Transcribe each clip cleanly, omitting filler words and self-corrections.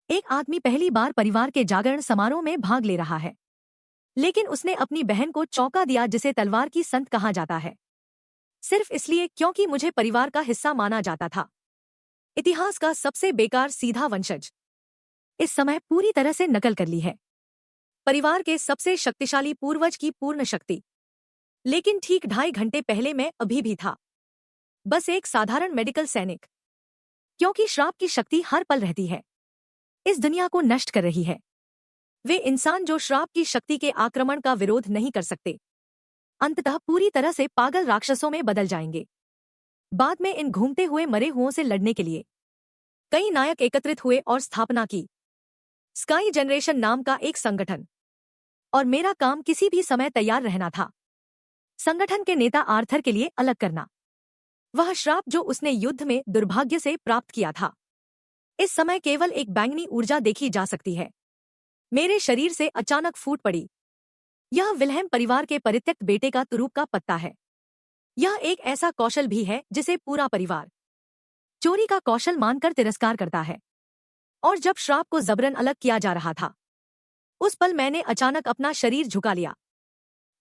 एक आदमी पहली बार परिवार के जागरण समारोह में भाग ले रहा है, लेकिन उसने अपनी बहन को चौंका दिया जिसे तलवार की संत कहा जाता है, सिर्फ इसलिए क्योंकि मुझे परिवार का हिस्सा माना जाता था। इतिहास का सबसे बेकार सीधा वंशज। इस समय पूरी तरह से नकल कर ली है। परिवार के सबसे शक्तिशाली पूर्वज की पूर्ण शक्ति। लेकिन ठीक 2.5 घंटे पहले मैं अभी भी था बस एक साधारण मेडिकल सैनिक, क्योंकि श्राप की शक्ति हर पल रहती है, इस दुनिया को नष्ट कर रही है। वे इंसान जो श्राप की शक्ति के आक्रमण का विरोध नहीं कर सकते, अंततः पूरी तरह से पागल राक्षसों में बदल जाएंगे। बाद में इन घूमते हुए मरे हुओं से लड़ने के लिए कई नायक एकत्रित हुए और स्थापना की स्काई जनरेशन नाम का एक संगठन। और मेरा काम किसी भी समय तैयार रहना था। संगठन के नेता आर्थर के लिए अलग करना वह श्राप जो उसने युद्ध में दुर्भाग्य से प्राप्त किया था। इस समय केवल एक बैंगनी ऊर्जा देखी जा सकती है। मेरे शरीर से अचानक फूट पड़ी। यह विल्हेम परिवार के परित्यक्त बेटे का तुरूप का पत्ता है। यह एक ऐसा कौशल भी है जिसे पूरा परिवार चोरी का कौशल मानकर तिरस्कार करता है। और जब श्राप को जबरन अलग किया जा रहा था, उस पल मैंने अचानक अपना शरीर झुका लिया।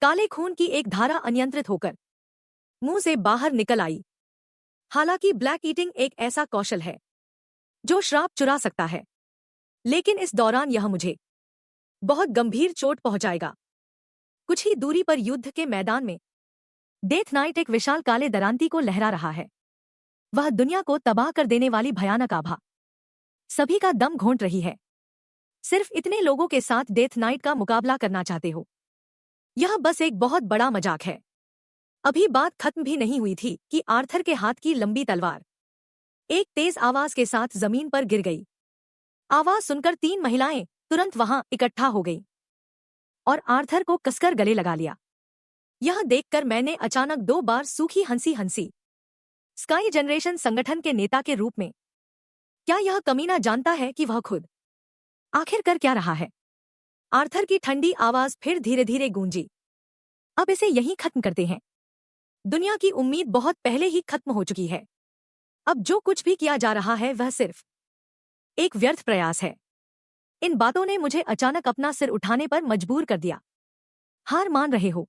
काले खून की एक धारा अनियंत्रित होकर मुंह से बाहर निकल आई। हालांकि ब्लैक ईटिंग एक ऐसा कौशल है जो श्राप चुरा सकता है, लेकिन इस दौरान यह मुझे बहुत गंभीर चोट पहुंचाएगा। कुछ ही दूरी पर युद्ध के मैदान में डेथ नाइट एक विशाल काले दरांती को लहरा रहा है। वह दुनिया को तबाह कर देने वाली भयानक आभा सभी का दम घोंट रही है। सिर्फ इतने लोगों के साथ डेथ नाइट का मुकाबला करना चाहते हो? यह बस एक बहुत बड़ा मजाक है। अभी बात खत्म भी नहीं हुई थी कि आर्थर के हाथ की लंबी तलवार एक तेज आवाज के साथ जमीन पर गिर गई। आवाज सुनकर 3 महिलाएं तुरंत वहां इकट्ठा हो गईं और आर्थर को कसकर गले लगा लिया। यह देखकर मैंने अचानक 2 बार सूखी हंसी हंसी। स्काई जनरेशन संगठन के नेता के रूप में क्या यह कमीना जानता है कि वह खुद आखिर कर क्या रहा है? आर्थर की ठंडी आवाज फिर धीरे धीरे गूंजी। अब इसे यहीं खत्म करते हैं। दुनिया की उम्मीद बहुत पहले ही खत्म हो चुकी है। अब जो कुछ भी किया जा रहा है वह सिर्फ एक व्यर्थ प्रयास है। इन बातों ने मुझे अचानक अपना सिर उठाने पर मजबूर कर दिया। हार मान रहे हो?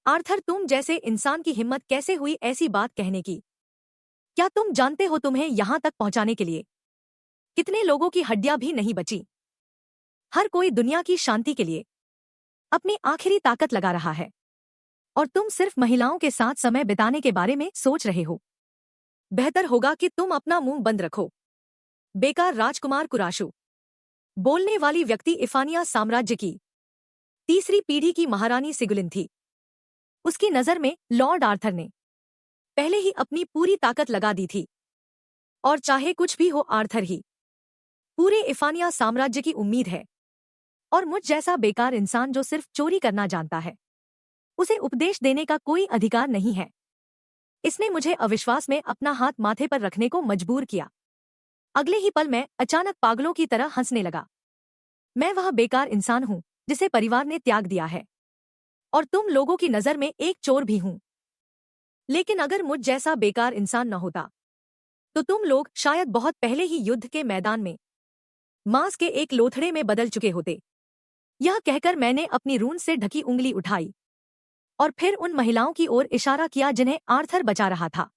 आर्थर, तुम जैसे इंसान की हिम्मत कैसे हुई ऐसी बात कहने की? क्या तुम जानते हो तुम्हें यहां तक पहुंचाने के लिए कितने लोगों की हड्डियां भी नहीं बची? हर कोई दुनिया की शांति के लिए अपनी आखिरी ताकत लगा रहा है, और तुम सिर्फ महिलाओं के साथ समय बिताने के बारे में सोच रहे हो। बेहतर होगा कि तुम अपना मुंह बंद रखो। बेकार राजकुमार कुराशु। बोलने वाली व्यक्ति इफानिया साम्राज्य की तीसरी पीढ़ी की महारानी सिगुलिन थी। उसकी नजर में लॉर्ड आर्थर ने पहले ही अपनी पूरी ताकत लगा दी थी, और चाहे कुछ भी हो आर्थर ही पूरे इफानिया साम्राज्य की उम्मीद है। और मुझ जैसा बेकार इंसान जो सिर्फ चोरी करना जानता है, उसे उपदेश देने का कोई अधिकार नहीं है। इसने मुझे अविश्वास में अपना हाथ माथे पर रखने को मजबूर किया। अगले ही पल मैं अचानक पागलों की तरह हंसने लगा। मैं वह बेकार इंसान हूं जिसे परिवार ने त्याग दिया है, और तुम लोगों की नजर में एक चोर भी हूं। लेकिन अगर मुझ जैसा बेकार इंसान न होता तो तुम लोग शायद बहुत पहले ही युद्ध के मैदान में मांस के एक लोथड़े में बदल चुके होते। यह कहकर मैंने अपनी रून से ढकी उंगली उठाई और फिर उन महिलाओं की ओर इशारा किया जिन्हें आर्थर बचा रहा था।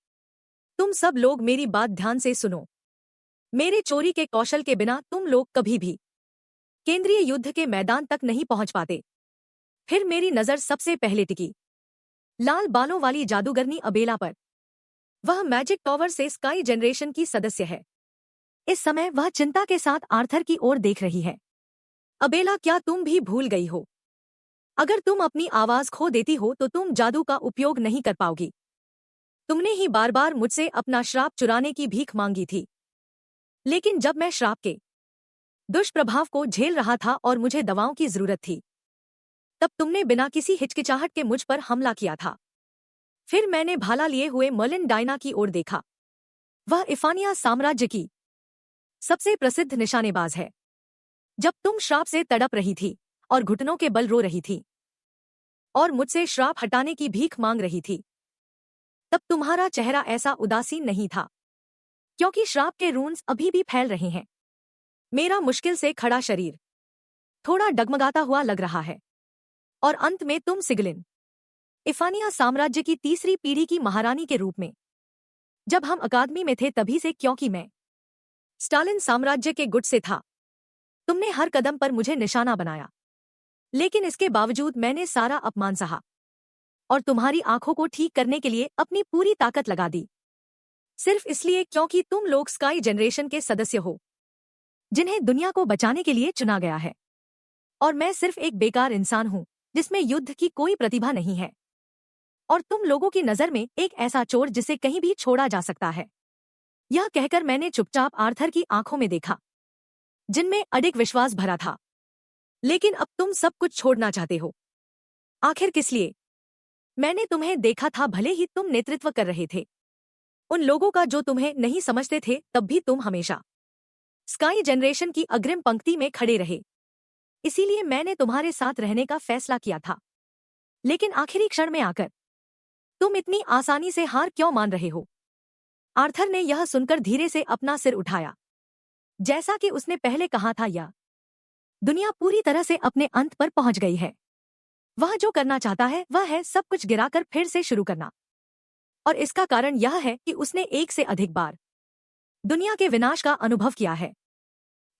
तुम सब लोग मेरी बात ध्यान से सुनो। मेरे चोरी के कौशल के बिना तुम लोग कभी भी केंद्रीय युद्ध के मैदान तक नहीं पहुंच पाते। फिर मेरी नजर सबसे पहले टिकी लाल बालों वाली जादूगरनी अबेला पर। वह मैजिक टॉवर से स्काई जनरेशन की सदस्य है। इस समय वह चिंता के साथ आर्थर की ओर देख रही है। अबेला, क्या तुम भी भूल गई हो? अगर तुम अपनी आवाज खो देती हो तो तुम जादू का उपयोग नहीं कर पाओगी। तुमने ही बार बार मुझसे अपना श्राप चुराने की भीख मांगी थी, लेकिन जब मैं श्राप के दुष्प्रभाव को झेल रहा था और मुझे दवाओं की जरूरत थी, तब तुमने बिना किसी हिचकिचाहट के मुझ पर हमला किया था। फिर मैंने भाला लिए हुए मर्लिन डायना की ओर देखा। वह इफानिया साम्राज्य की सबसे प्रसिद्ध निशानेबाज है। जब तुम श्राप से तड़प रही थी और घुटनों के बल रो रही थी और मुझसे श्राप हटाने की भीख मांग रही थी, तब तुम्हारा चेहरा ऐसा उदासीन नहीं था, क्योंकि श्राप के रून्स अभी भी फैल रहे हैं। मेरा मुश्किल से खड़ा शरीर थोड़ा डगमगाता हुआ लग रहा है। और अंत में तुम सिगलिन, इफानिया साम्राज्य की तीसरी पीढ़ी की महारानी के रूप में। जब हम अकादमी में थे तभी से, क्योंकि मैं स्टालिन साम्राज्य के गुट से था, तुमने हर कदम पर मुझे निशाना बनाया। लेकिन इसके बावजूद मैंने सारा अपमान सहा और तुम्हारी आंखों को ठीक करने के लिए अपनी पूरी ताकत लगा दी, सिर्फ इसलिए क्योंकि तुम लोग स्काई जनरेशन के सदस्य हो जिन्हें दुनिया को बचाने के लिए चुना गया है। और मैं सिर्फ एक बेकार इंसान हूं जिसमें युद्ध की कोई प्रतिभा नहीं है, और तुम लोगों की नजर में एक ऐसा चोर जिसे कहीं भी छोड़ा जा सकता है। यह कहकर मैंने चुपचाप आर्थर की आंखों में देखा, जिनमें अडिग विश्वास भरा था। लेकिन अब तुम सब कुछ छोड़ना चाहते हो। आखिर किस लिए? मैंने तुम्हें देखा था, भले ही तुम नेतृत्व कर रहे थे उन लोगों का जो तुम्हें नहीं समझते थे, तब भी तुम हमेशा स्काई जनरेशन की अग्रिम पंक्ति में खड़े रहे। इसीलिए मैंने तुम्हारे साथ रहने का फैसला किया था। लेकिन आखिरी क्षण में आकर तुम इतनी आसानी से हार क्यों मान रहे हो? आर्थर ने यह सुनकर धीरे से अपना सिर उठाया। जैसा कि उसने पहले कहा था, यह दुनिया पूरी तरह से अपने अंत पर पहुंच गई है। वह जो करना चाहता है वह है सब कुछ गिराकर फिर से शुरू करना। और इसका कारण यह है कि उसने एक से अधिक बार दुनिया के विनाश का अनुभव किया है,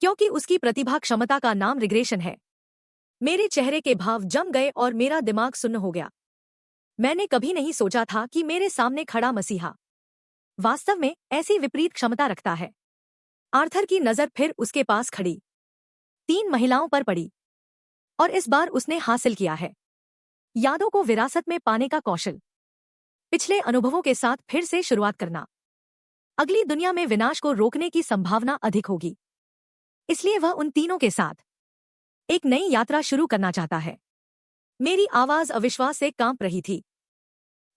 क्योंकि उसकी प्रतिभा क्षमता का नाम रिग्रेशन है। मेरे चेहरे के भाव जम गए और मेरा दिमाग सुन्न हो गया। मैंने कभी नहीं सोचा था कि मेरे सामने खड़ा मसीहा वास्तव में ऐसी विपरीत क्षमता रखता है। आर्थर की नजर फिर उसके पास खड़ी 3 महिलाओं पर पड़ी, और इस बार उसने हासिल किया है यादों को विरासत में पाने का कौशल, पिछले अनुभवों के साथ फिर से शुरुआत करना। अगली दुनिया में विनाश को रोकने की संभावना अधिक होगी, इसलिए वह उन तीनों के साथ एक नई यात्रा शुरू करना चाहता है। मेरी आवाज अविश्वास से कांप रही थी।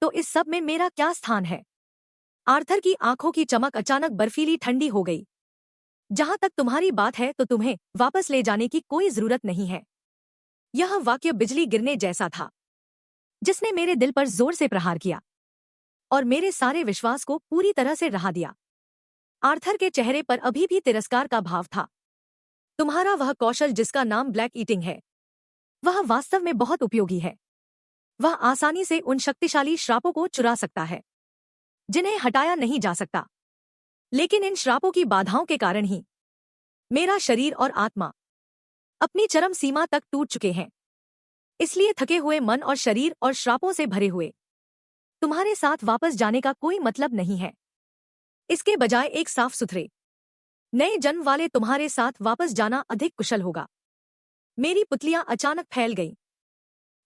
तो इस सब में मेरा क्या स्थान है? आर्थर की आंखों की चमक अचानक बर्फीली ठंडी हो गई। जहां तक तुम्हारी बात है तो तुम्हें वापस ले जाने की कोई जरूरत नहीं है। यह वाक्य बिजली गिरने जैसा था, जिसने मेरे दिल पर जोर से प्रहार किया और मेरे सारे विश्वास को पूरी तरह से रहा दिया। आर्थर के चेहरे पर अभी भी तिरस्कार का भाव था। तुम्हारा वह कौशल जिसका नाम ब्लैक ईटिंग है, वह वास्तव में बहुत उपयोगी है। वह आसानी से उन शक्तिशाली श्रापों को चुरा सकता है जिन्हें हटाया नहीं जा सकता। लेकिन इन श्रापों की बाधाओं के कारण ही मेरा शरीर और आत्मा अपनी चरम सीमा तक टूट चुके हैं। इसलिए थके हुए मन और शरीर और श्रापों से भरे हुए तुम्हारे साथ वापस जाने का कोई मतलब नहीं है। इसके बजाय एक साफ सुथरे नए जन्म वाले तुम्हारे साथ वापस जाना अधिक कुशल होगा। मेरी पुतलियां अचानक फैल गईं।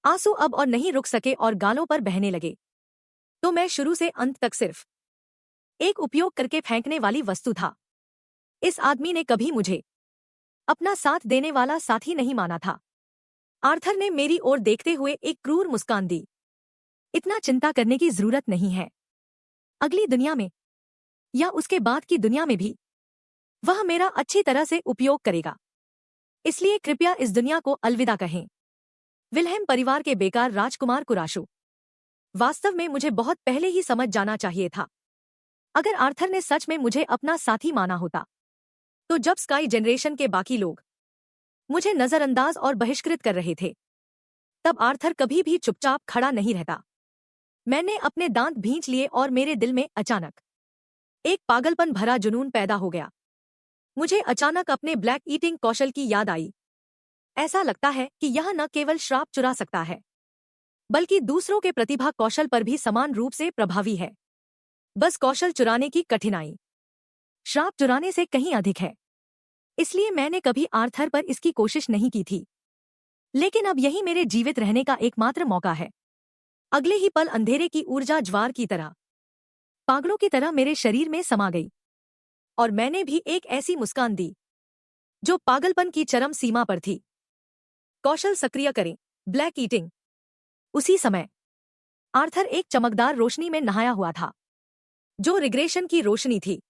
आंसू अब और नहीं रुक सके और गालों पर बहने लगे। तो मैं शुरू से अंत तक सिर्फ एक उपयोग करके फेंकने वाली वस्तु था। इस आदमी ने कभी मुझे अपना साथ देने वाला साथी नहीं माना था। आर्थर ने मेरी ओर देखते हुए एक क्रूर मुस्कान दी। इतना चिंता करने की जरूरत नहीं है। अगली दुनिया में या उसके बाद की दुनिया में भी वह मेरा अच्छी तरह से उपयोग करेगा। इसलिए कृपया इस दुनिया को अलविदा कहें। विल्हेम परिवार के बेकार राजकुमार कुराशु। वास्तव में मुझे बहुत पहले ही समझ जाना चाहिए था। अगर आर्थर ने सच में मुझे अपना साथी माना होता, तो जब स्काई जनरेशन के बाकी लोग मुझे नजरअंदाज और बहिष्कृत कर रहे थे, तब आर्थर कभी भी चुपचाप खड़ा नहीं रहता। मैंने अपने दांत भींच लिए और मेरे दिल में अचानक एक पागलपन भरा जुनून पैदा हो गया। मुझे अचानक अपने ब्लैक ईटिंग कौशल की याद आई। ऐसा लगता है कि यह न केवल श्राप चुरा सकता है, बल्कि दूसरों के प्रतिभा कौशल पर भी समान रूप से प्रभावी है। बस कौशल चुराने की कठिनाई श्राप चुराने से कहीं अधिक है। इसलिए मैंने कभी आर्थर पर इसकी कोशिश नहीं की थी। लेकिन अब यही मेरे जीवित रहने का एकमात्र मौका है। अगले ही पल अंधेरे की ऊर्जा ज्वार की तरह पागड़ों की तरह मेरे शरीर में समा गई, और मैंने भी एक ऐसी मुस्कान दी जो पागलपन की चरम सीमा पर थी। कौशल सक्रिय करें, ब्लैक ईटिंग। उसी समय आर्थर एक चमकदार रोशनी में नहाया हुआ था, जो रिग्रेशन की रोशनी थी।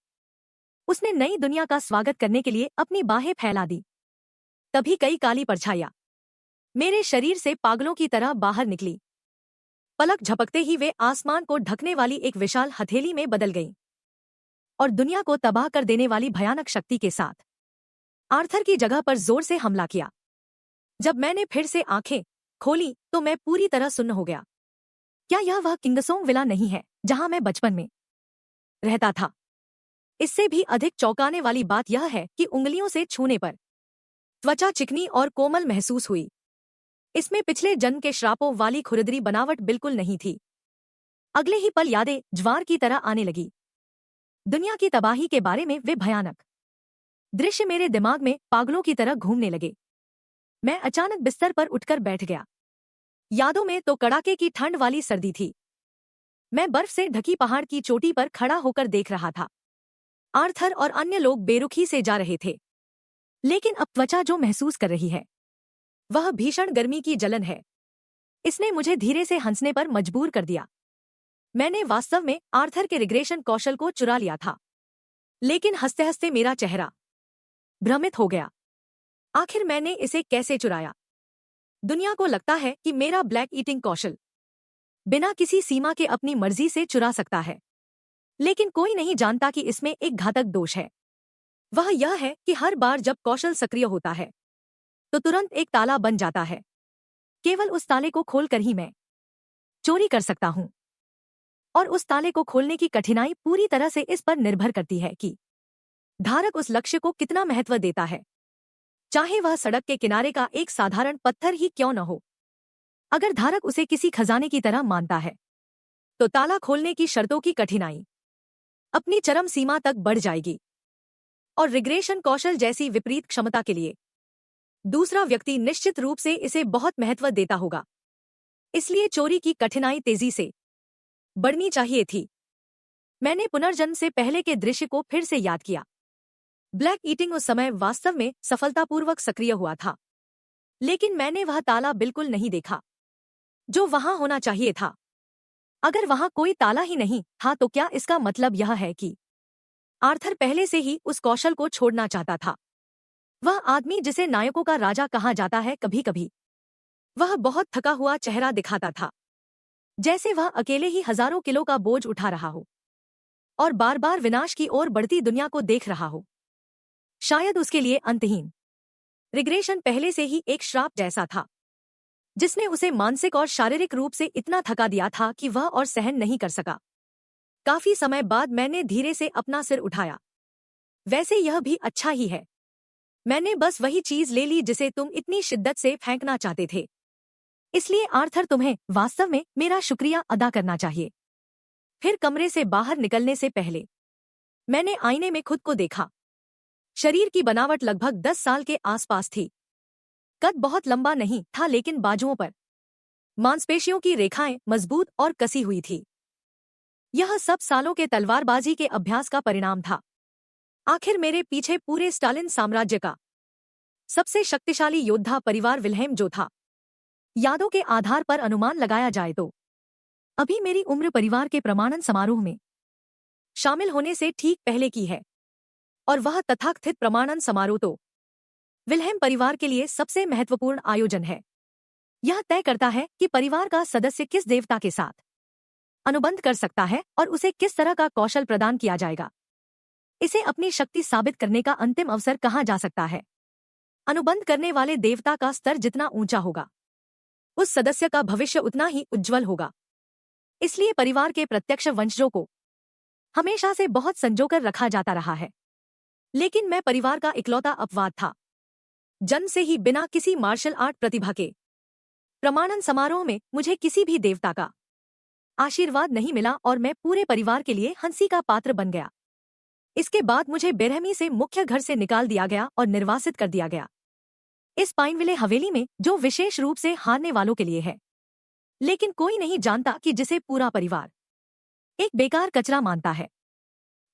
उसने नई दुनिया का स्वागत करने के लिए अपनी बाहें फैला दी। तभी कई काली परछाइयां मेरे शरीर से पागलों की तरह बाहर निकली। पलक झपकते ही वे आसमान को ढकने वाली एक विशाल हथेली में बदल गईं और दुनिया को तबाह कर देने वाली भयानक शक्ति के साथ आर्थर की जगह पर जोर से हमला किया। जब मैंने फिर से आंखें खोली तो मैं पूरी तरह सुन्न हो गया। क्या यह वह किंगसोंग विला नहीं है जहां मैं बचपन में रहता था? इससे भी अधिक चौंकाने वाली बात यह है कि उंगलियों से छूने पर त्वचा चिकनी और कोमल महसूस हुई। इसमें पिछले जन्म के श्रापों वाली खुरदरी बनावट बिल्कुल नहीं थी। अगले ही पल यादें ज्वार की तरह आने लगी। दुनिया की तबाही के बारे में वे भयानक दृश्य मेरे दिमाग में पागलों की तरह घूमने लगे। मैं अचानक बिस्तर पर उठकर बैठ गया। यादों में तो कड़ाके की ठंड वाली सर्दी थी। मैं बर्फ से ढकी पहाड़ की चोटी पर खड़ा होकर देख रहा था। आर्थर और अन्य लोग बेरुखी से जा रहे थे, लेकिन अब त्वचा जो महसूस कर रही है वह भीषण गर्मी की जलन है। इसने मुझे धीरे से हंसने पर मजबूर कर दिया। मैंने वास्तव में आर्थर के रिग्रेशन कौशल को चुरा लिया था, लेकिन हंसते हंसते मेरा चेहरा भ्रमित हो गया। आखिर मैंने इसे कैसे चुराया? दुनिया को लगता है कि मेरा ब्लैक ईटिंग कौशल बिना किसी सीमा के अपनी मर्जी से चुरा सकता है, लेकिन कोई नहीं जानता कि इसमें एक घातक दोष है। वह यह है कि हर बार जब कौशल सक्रिय होता है तो तुरंत एक ताला बन जाता है। केवल उस ताले को खोलकर ही मैं चोरी कर सकता हूं, और उस ताले को खोलने की कठिनाई पूरी तरह से इस पर निर्भर करती है कि धारक उस लक्ष्य को कितना महत्व देता है, चाहे वह सड़क के किनारे का एक साधारण पत्थर ही क्यों न हो। अगर धारक उसे किसी खजाने की तरह मानता है तो ताला खोलने की शर्तों की कठिनाई अपनी चरम सीमा तक बढ़ जाएगी, और रिग्रेशन कौशल जैसी विपरीत क्षमता के लिए दूसरा व्यक्ति निश्चित रूप से इसे बहुत महत्व देता होगा। इसलिए चोरी की कठिनाई तेजी से बढ़नी चाहिए थी। मैंने पुनर्जन्म से पहले के दृश्य को फिर से याद किया। ब्लैक ईटिंग उस समय वास्तव में सफलतापूर्वक सक्रिय हुआ था, लेकिन मैंने वह ताला बिल्कुल नहीं देखा जो वहां होना चाहिए था। अगर वहां कोई ताला ही नहीं था तो क्या इसका मतलब यह है कि आर्थर पहले से ही उस कौशल को छोड़ना चाहता था? वह आदमी जिसे नायकों का राजा कहा जाता है, कभी कभी वह बहुत थका हुआ चेहरा दिखाता था, जैसे वह अकेले ही हजारों किलो का बोझ उठा रहा हो और बार बार विनाश की ओर बढ़ती दुनिया को देख रहा हो। शायद उसके लिए अंतहीन रिग्रेशन पहले से ही एक श्राप जैसा था, जिसने उसे मानसिक और शारीरिक रूप से इतना थका दिया था कि वह और सहन नहीं कर सका। काफी समय बाद मैंने धीरे से अपना सिर उठाया। वैसे यह भी अच्छा ही है। मैंने बस वही चीज ले ली जिसे तुम इतनी शिद्दत से फेंकना चाहते थे। इसलिए आर्थर, तुम्हें वास्तव में मेरा शुक्रिया अदा करना चाहिए। फिर कमरे से बाहर निकलने से पहले मैंने आईने में खुद को देखा। शरीर की बनावट लगभग 10 साल के आसपास थी। कद बहुत लंबा नहीं था, लेकिन बाजुओं पर मांसपेशियों की रेखाएं मजबूत और कसी हुई थी। यह सब सालों के तलवारबाजी के अभ्यास का परिणाम था। आखिर मेरे पीछे पूरे स्टालिन साम्राज्य का सबसे शक्तिशाली योद्धा परिवार विल्हेम जो था। यादों के आधार पर अनुमान लगाया जाए तो अभी मेरी उम्र परिवार के प्रमाणन समारोह में शामिल होने से ठीक पहले की है, और वह तथाकथित प्रमाणन समारोह तो विल्हेम परिवार के लिए सबसे महत्वपूर्ण आयोजन है। यह तय करता है कि परिवार का सदस्य किस देवता के साथ अनुबंध कर सकता है और उसे किस तरह का कौशल प्रदान किया जाएगा। इसे अपनी शक्ति साबित करने का अंतिम अवसर कहा जा सकता है। अनुबंध करने वाले देवता का स्तर जितना ऊंचा होगा, उस सदस्य का भविष्य उतना ही उज्जवल होगा। इसलिए परिवार के प्रत्यक्ष वंशजों को हमेशा से बहुत संजोकर रखा जाता रहा है, लेकिन मैं परिवार का इकलौता अपवाद था। जन्म से ही बिना किसी मार्शल आर्ट प्रतिभा के प्रमाणन समारोह में मुझे किसी भी देवता का आशीर्वाद नहीं मिला और मैं पूरे परिवार के लिए हंसी का पात्र बन गया। इसके बाद मुझे बेरहमी से मुख्य घर से निकाल दिया गया और निर्वासित कर दिया गया, इस पाइनविले हवेली में, जो विशेष रूप से हारने वालों के लिए है। लेकिन कोई नहीं जानता कि जिसे पूरा परिवार एक बेकार कचरा मानता है,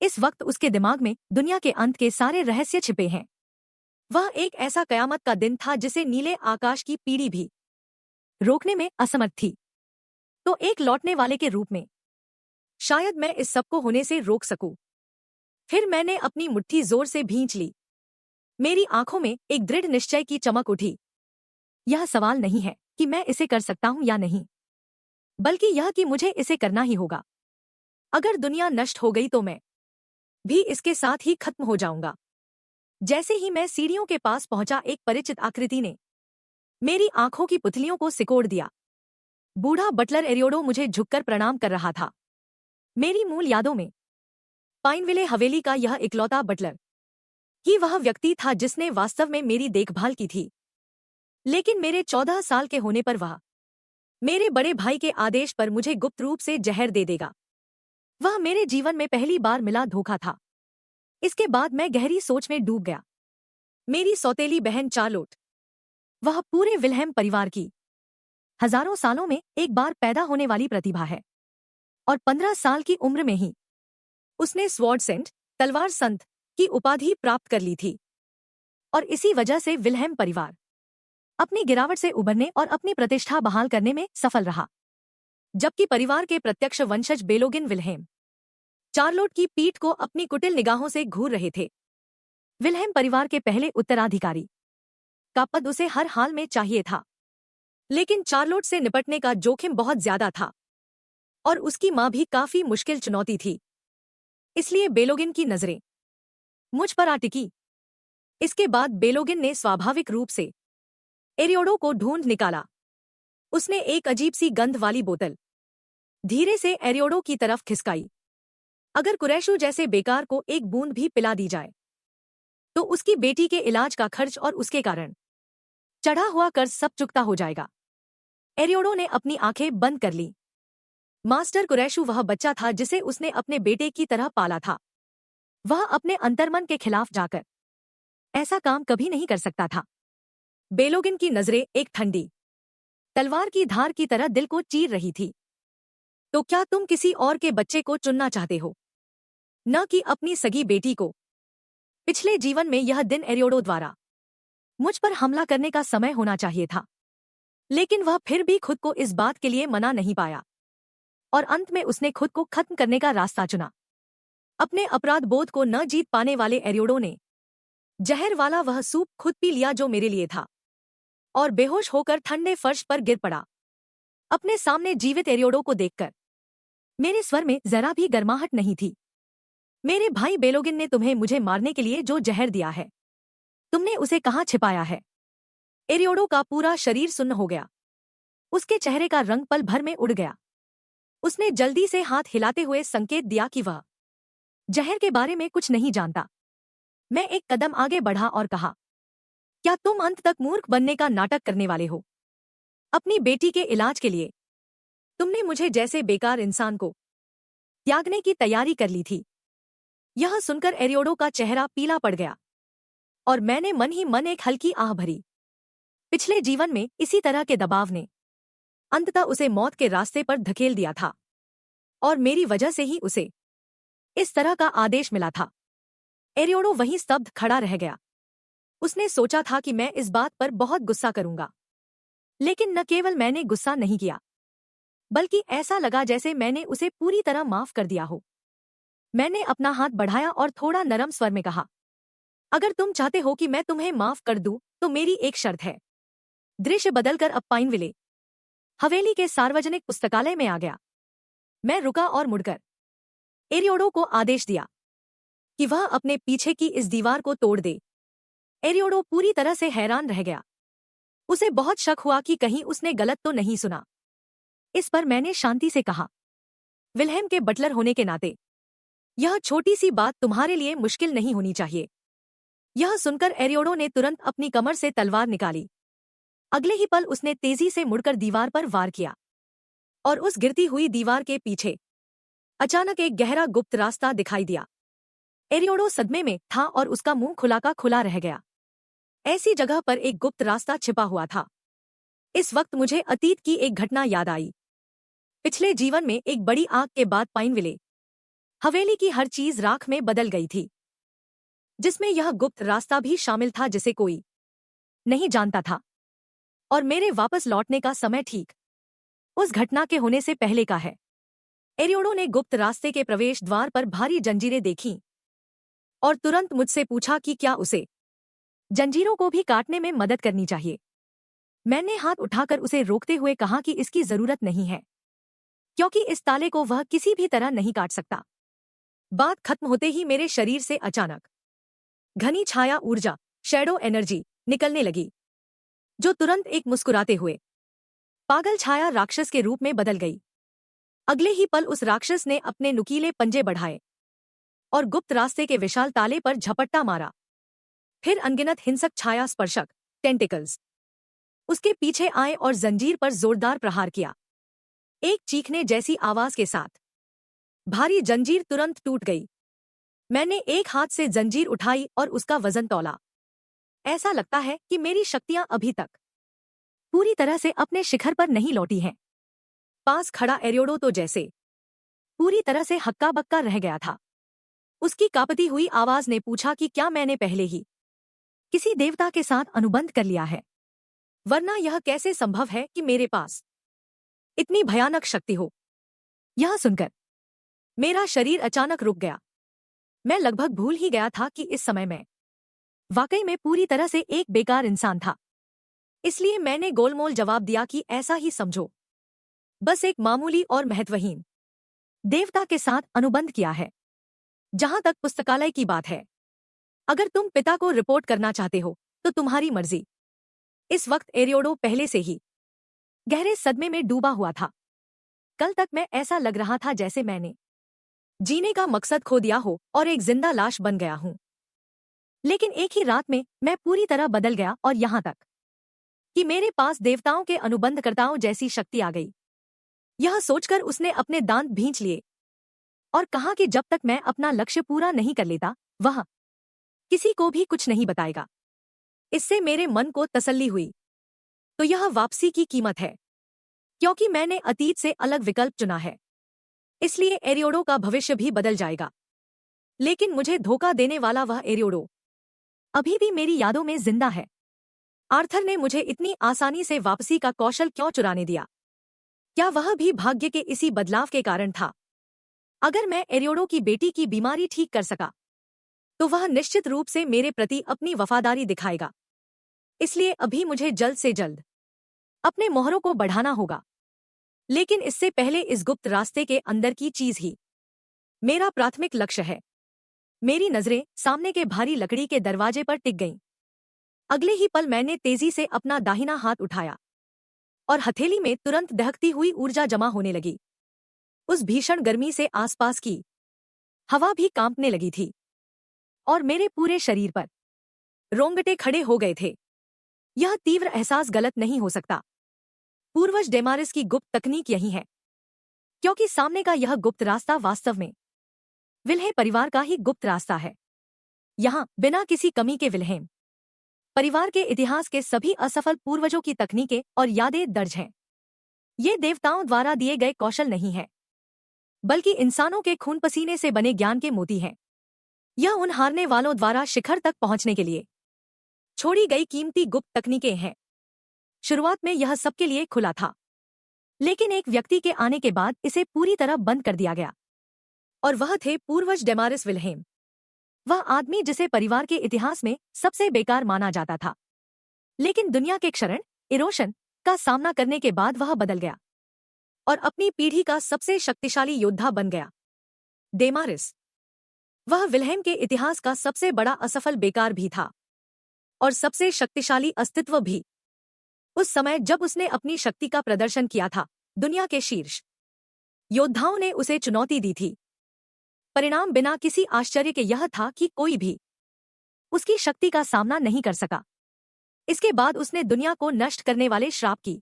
इस वक्त उसके दिमाग में दुनिया के अंत के सारे रहस्य छिपे हैं। वह एक ऐसा कयामत का दिन था जिसे नीले आकाश की पीढ़ी भी रोकने में असमर्थ थी। तो एक लौटने वाले के रूप में शायद मैं इस सब को होने से रोक सकूं। फिर मैंने अपनी मुट्ठी जोर से भींच ली। मेरी आंखों में एक दृढ़ निश्चय की चमक उठी। यह सवाल नहीं है कि मैं इसे कर सकता हूं या नहीं, बल्कि यह कि मुझे इसे करना ही होगा। अगर दुनिया नष्ट हो गई तो मैं भी इसके साथ ही खत्म हो जाऊंगा। जैसे ही मैं सीढ़ियों के पास पहुंचा, एक परिचित आकृति ने मेरी आंखों की पुतलियों को सिकोड़ दिया। बूढ़ा बटलर एरियोडो मुझे झुककर प्रणाम कर रहा था। मेरी मूल यादों में पाइनविले हवेली का यह इकलौता बटलर ही वह व्यक्ति था जिसने वास्तव में मेरी देखभाल की थी। लेकिन मेरे 14 साल के होने पर वह मेरे बड़े भाई के आदेश पर मुझे गुप्त रूप से जहर दे देगा। वह मेरे जीवन में पहली बार मिला धोखा था। इसके बाद मैं गहरी सोच में डूब गया। मेरी सौतेली बहन चार्लोट, वह पूरे विल्हेम परिवार की हजारों सालों में एक बार पैदा होने वाली प्रतिभा है, और 15 साल की उम्र में ही उसने स्वॉर्ड सेंट, तलवार संत की उपाधि प्राप्त कर ली थी। और इसी वजह से विल्हेम परिवार अपनी गिरावट से उभरने और अपनी प्रतिष्ठा बहाल करने में सफल रहा। जबकि परिवार के प्रत्यक्ष वंशज बेलोगिन विल्हेम चार्लोट की पीठ को अपनी कुटिल निगाहों से घूर रहे थे। विल्हेम परिवार के पहले उत्तराधिकारी का पद उसे हर हाल में चाहिए था, लेकिन चार्लोट से निपटने का जोखिम बहुत ज्यादा था और उसकी मां भी काफी मुश्किल चुनौती थी। इसलिए बेलोगिन की नजरें मुझ पर आ टिकी। इसके बाद बेलोगिन ने स्वाभाविक रूप से एरियोडो को ढूंढ निकाला। उसने एक अजीब सी गंध वाली बोतल धीरे से एरियोडो की तरफ खिसकाई। अगर कुरैशू जैसे बेकार को एक बूंद भी पिला दी जाए तो उसकी बेटी के इलाज का खर्च और उसके कारण चढ़ा हुआ कर्ज सब चुकता हो जाएगा। एरियोडो ने अपनी आंखें बंद कर ली। मास्टर कुरैशू वह बच्चा था जिसे उसने अपने बेटे की तरह पाला था। वह अपने अंतर्मन के खिलाफ जाकर ऐसा काम कभी नहीं कर सकता था। बेलोगिन की नजरें एक ठंडी तलवार की धार की तरह दिल को चीर रही थी। तो क्या तुम किसी और के बच्चे को चुनना चाहते हो, न कि अपनी सगी बेटी को? पिछले जीवन में यह दिन एरियोडो द्वारा मुझ पर हमला करने का समय होना चाहिए था, लेकिन वह फिर भी खुद को इस बात के लिए मना नहीं पाया और अंत में उसने खुद को खत्म करने का रास्ता चुना। अपने अपराध बोध को न जीत पाने वाले एरियोडो ने जहर वाला वह सूप खुद पी लिया जो मेरे लिए था, और बेहोश होकर ठंडे फर्श पर गिर पड़ा। अपने सामने जीवित एरियोडो को देखकर मेरे स्वर में जरा भी गर्माहट नहीं थी। मेरे भाई बेलोगिन ने तुम्हें मुझे मारने के लिए जो जहर दिया है, तुमने उसे कहाँ छिपाया है? एरियोडो का पूरा शरीर सुन्न हो गया। उसके चेहरे का रंग पल भर में उड़ गया। उसने जल्दी से हाथ हिलाते हुए संकेत दिया कि वह जहर के बारे में कुछ नहीं जानता। मैं एक कदम आगे बढ़ा और कहा, क्या तुम अंत तक मूर्ख बनने का नाटक करने वाले हो? अपनी बेटी के इलाज के लिए तुमने मुझे जैसे बेकार इंसान को त्यागने की तैयारी कर ली थी। यह सुनकर एरियोडो का चेहरा पीला पड़ गया और मैंने मन ही मन एक हल्की आह भरी। पिछले जीवन में इसी तरह के दबाव ने अंततः उसे मौत के रास्ते पर धकेल दिया था, और मेरी वजह से ही उसे इस तरह का आदेश मिला था। एरियोडो वहीं स्तब्ध खड़ा रह गया। उसने सोचा था कि मैं इस बात पर बहुत गुस्सा करूंगा, लेकिन न केवल मैंने गुस्सा नहीं किया, बल्कि ऐसा लगा जैसे मैंने उसे पूरी तरह माफ कर दिया हो। मैंने अपना हाथ बढ़ाया और थोड़ा नरम स्वर में कहा, अगर तुम चाहते हो कि मैं तुम्हें माफ कर दूं, तो मेरी एक शर्त है। दृश्य बदलकर अब पाइनविले हवेली के सार्वजनिक पुस्तकालय में आ गया। मैं रुका और मुड़कर एरियोडो को आदेश दिया कि वह अपने पीछे की इस दीवार को तोड़ दे। एरियोडो पूरी तरह से हैरान रह गया। उसे बहुत शक हुआ कि कहीं उसने गलत तो नहीं सुना। इस पर मैंने शांति से कहा, विल्हेम के बटलर होने के नाते यह छोटी सी बात तुम्हारे लिए मुश्किल नहीं होनी चाहिए। यह सुनकर एरियोडो ने तुरंत अपनी कमर से तलवार निकाली। अगले ही पल उसने तेजी से मुड़कर दीवार पर वार किया, और उस गिरती हुई दीवार के पीछे अचानक एक गहरा गुप्त रास्ता दिखाई दिया। एरियोडो सदमे में था और उसका मुंह खुला का खुला रह गया। ऐसी जगह पर एक गुप्त रास्ता छिपा हुआ था। इस वक्त मुझे अतीत की एक घटना याद आई। पिछले जीवन में एक बड़ी आग के बाद पाइनविले हवेली की हर चीज राख में बदल गई थी, जिसमें यह गुप्त रास्ता भी शामिल था जिसे कोई नहीं जानता था। और मेरे वापस लौटने का समय ठीक उस घटना के होने से पहले का है। एरियोडो ने गुप्त रास्ते के प्रवेश द्वार पर भारी जंजीरें देखीं और तुरंत मुझसे पूछा कि क्या उसे जंजीरों को भी काटने में मदद करनी चाहिए। मैंने हाथ उठाकर उसे रोकते हुए कहा कि इसकी जरूरत नहीं है, क्योंकि इस ताले को वह किसी भी तरह नहीं काट सकता। बात खत्म होते ही मेरे शरीर से अचानक घनी छाया ऊर्जा, शैडो एनर्जी निकलने लगी, जो तुरंत एक मुस्कुराते हुए पागल छाया राक्षस के रूप में बदल गई। अगले ही पल उस राक्षस ने अपने नुकीले पंजे बढ़ाए और गुप्त रास्ते के विशाल ताले पर झपट्टा मारा। फिर अनगिनत हिंसक छाया स्पर्शक टेंटिकल्स उसके पीछे आए और जंजीर पर जोरदार प्रहार किया। एक चीखने जैसी आवाज के साथ भारी जंजीर तुरंत टूट गई। मैंने एक हाथ से जंजीर उठाई और उसका वजन तौला। ऐसा लगता है कि मेरी शक्तियां अभी तक पूरी तरह से अपने शिखर पर नहीं लौटी हैं। पास खड़ा एरियोडो तो जैसे पूरी तरह से हक्का बक्का रह गया था। उसकी कांपती हुई आवाज ने पूछा कि क्या मैंने पहले ही किसी देवता के साथ अनुबंध कर लिया है, वरना यह कैसे संभव है कि मेरे पास इतनी भयानक शक्ति हो। यह सुनकर मेरा शरीर अचानक रुक गया। मैं लगभग भूल ही गया था कि इस समय मैं वाकई में पूरी तरह से एक बेकार इंसान था। इसलिए मैंने गोलमोल जवाब दिया कि ऐसा ही समझो, बस एक मामूली और महत्वहीन देवता के साथ अनुबंध किया है। जहां तक पुस्तकालय की बात है, अगर तुम पिता को रिपोर्ट करना चाहते हो तो तुम्हारी मर्जी। इस वक्त एरियोडो पहले से ही गहरे सदमे में डूबा हुआ था। कल तक मैं ऐसा लग रहा था जैसे मैंने जीने का मकसद खो दिया हो और एक जिंदा लाश बन गया हूं। लेकिन एक ही रात में मैं पूरी तरह बदल गया और यहां तक कि मेरे पास देवताओं के अनुबंधकर्ताओं जैसी शक्ति आ गई। यह सोचकर उसने अपने दांत भींच लिए और कहा कि जब तक मैं अपना लक्ष्य पूरा नहीं कर लेता, वह किसी को भी कुछ नहीं बताएगा। इससे मेरे मन को तसल्ली हुई। तो यह वापसी की कीमत है, क्योंकि मैंने अतीत से अलग विकल्प चुना है। इसलिए एरियोडो का भविष्य भी बदल जाएगा। लेकिन मुझे धोखा देने वाला वह एरियोडो अभी भी मेरी यादों में जिंदा है। आर्थर ने मुझे इतनी आसानी से वापसी का कौशल क्यों चुराने दिया? क्या वह भी भाग्य के इसी बदलाव के कारण था? अगर मैं एरियोडो की बेटी की बीमारी ठीक कर सका, तो वह निश्चित रूप से मेरे प्रति अपनी वफादारी दिखाएगा। इसलिए अभी मुझे जल्द से जल्द अपने मोहरों को बढ़ाना होगा। लेकिन इससे पहले इस गुप्त रास्ते के अंदर की चीज ही मेरा प्राथमिक लक्ष्य है। मेरी नजरें सामने के भारी लकड़ी के दरवाजे पर टिक गईं। अगले ही पल मैंने तेजी से अपना दाहिना हाथ उठाया और हथेली में तुरंत दहकती हुई ऊर्जा जमा होने लगी। उस भीषण गर्मी से आसपास की हवा भी कांपने लगी थी और मेरे पूरे शरीर पर रोंगटे खड़े हो गए थे। यह तीव्र एहसास गलत नहीं हो सकता। पूर्वज डेमारिस की गुप्त तकनीक यही है, क्योंकि सामने का यह गुप्त रास्ता वास्तव में विल्हेम परिवार का ही गुप्त रास्ता है। यहाँ बिना किसी कमी के विल्हेम परिवार के इतिहास के सभी असफल पूर्वजों की तकनीकें और यादें दर्ज हैं। ये देवताओं द्वारा दिए गए कौशल नहीं है, बल्कि इंसानों के खून पसीने से बने ज्ञान के मोती हैं। यह उन हारने वालों द्वारा शिखर तक पहुंचने के लिए छोड़ी गई कीमती गुप्त तकनीकें हैं। शुरुआत में यह सबके लिए खुला था, लेकिन एक व्यक्ति के आने के बाद इसे पूरी तरह बंद कर दिया गया, और वह थे पूर्वज डेमारिस विल्हेम। वह आदमी जिसे परिवार के इतिहास में सबसे बेकार माना जाता था, लेकिन दुनिया के क्षरण इरोशन का सामना करने के बाद वह बदल गया और अपनी पीढ़ी का सबसे शक्तिशाली योद्धा बन गया। डेमारिस वह विल्हेम के इतिहास का सबसे बड़ा असफल बेकार भी था और सबसे शक्तिशाली अस्तित्व भी। उस समय जब उसने अपनी शक्ति का प्रदर्शन किया था, दुनिया के शीर्ष योद्धाओं ने उसे चुनौती दी थी। परिणाम बिना किसी आश्चर्य के यह था कि कोई भी उसकी शक्ति का सामना नहीं कर सका। इसके बाद उसने दुनिया को नष्ट करने वाले श्राप की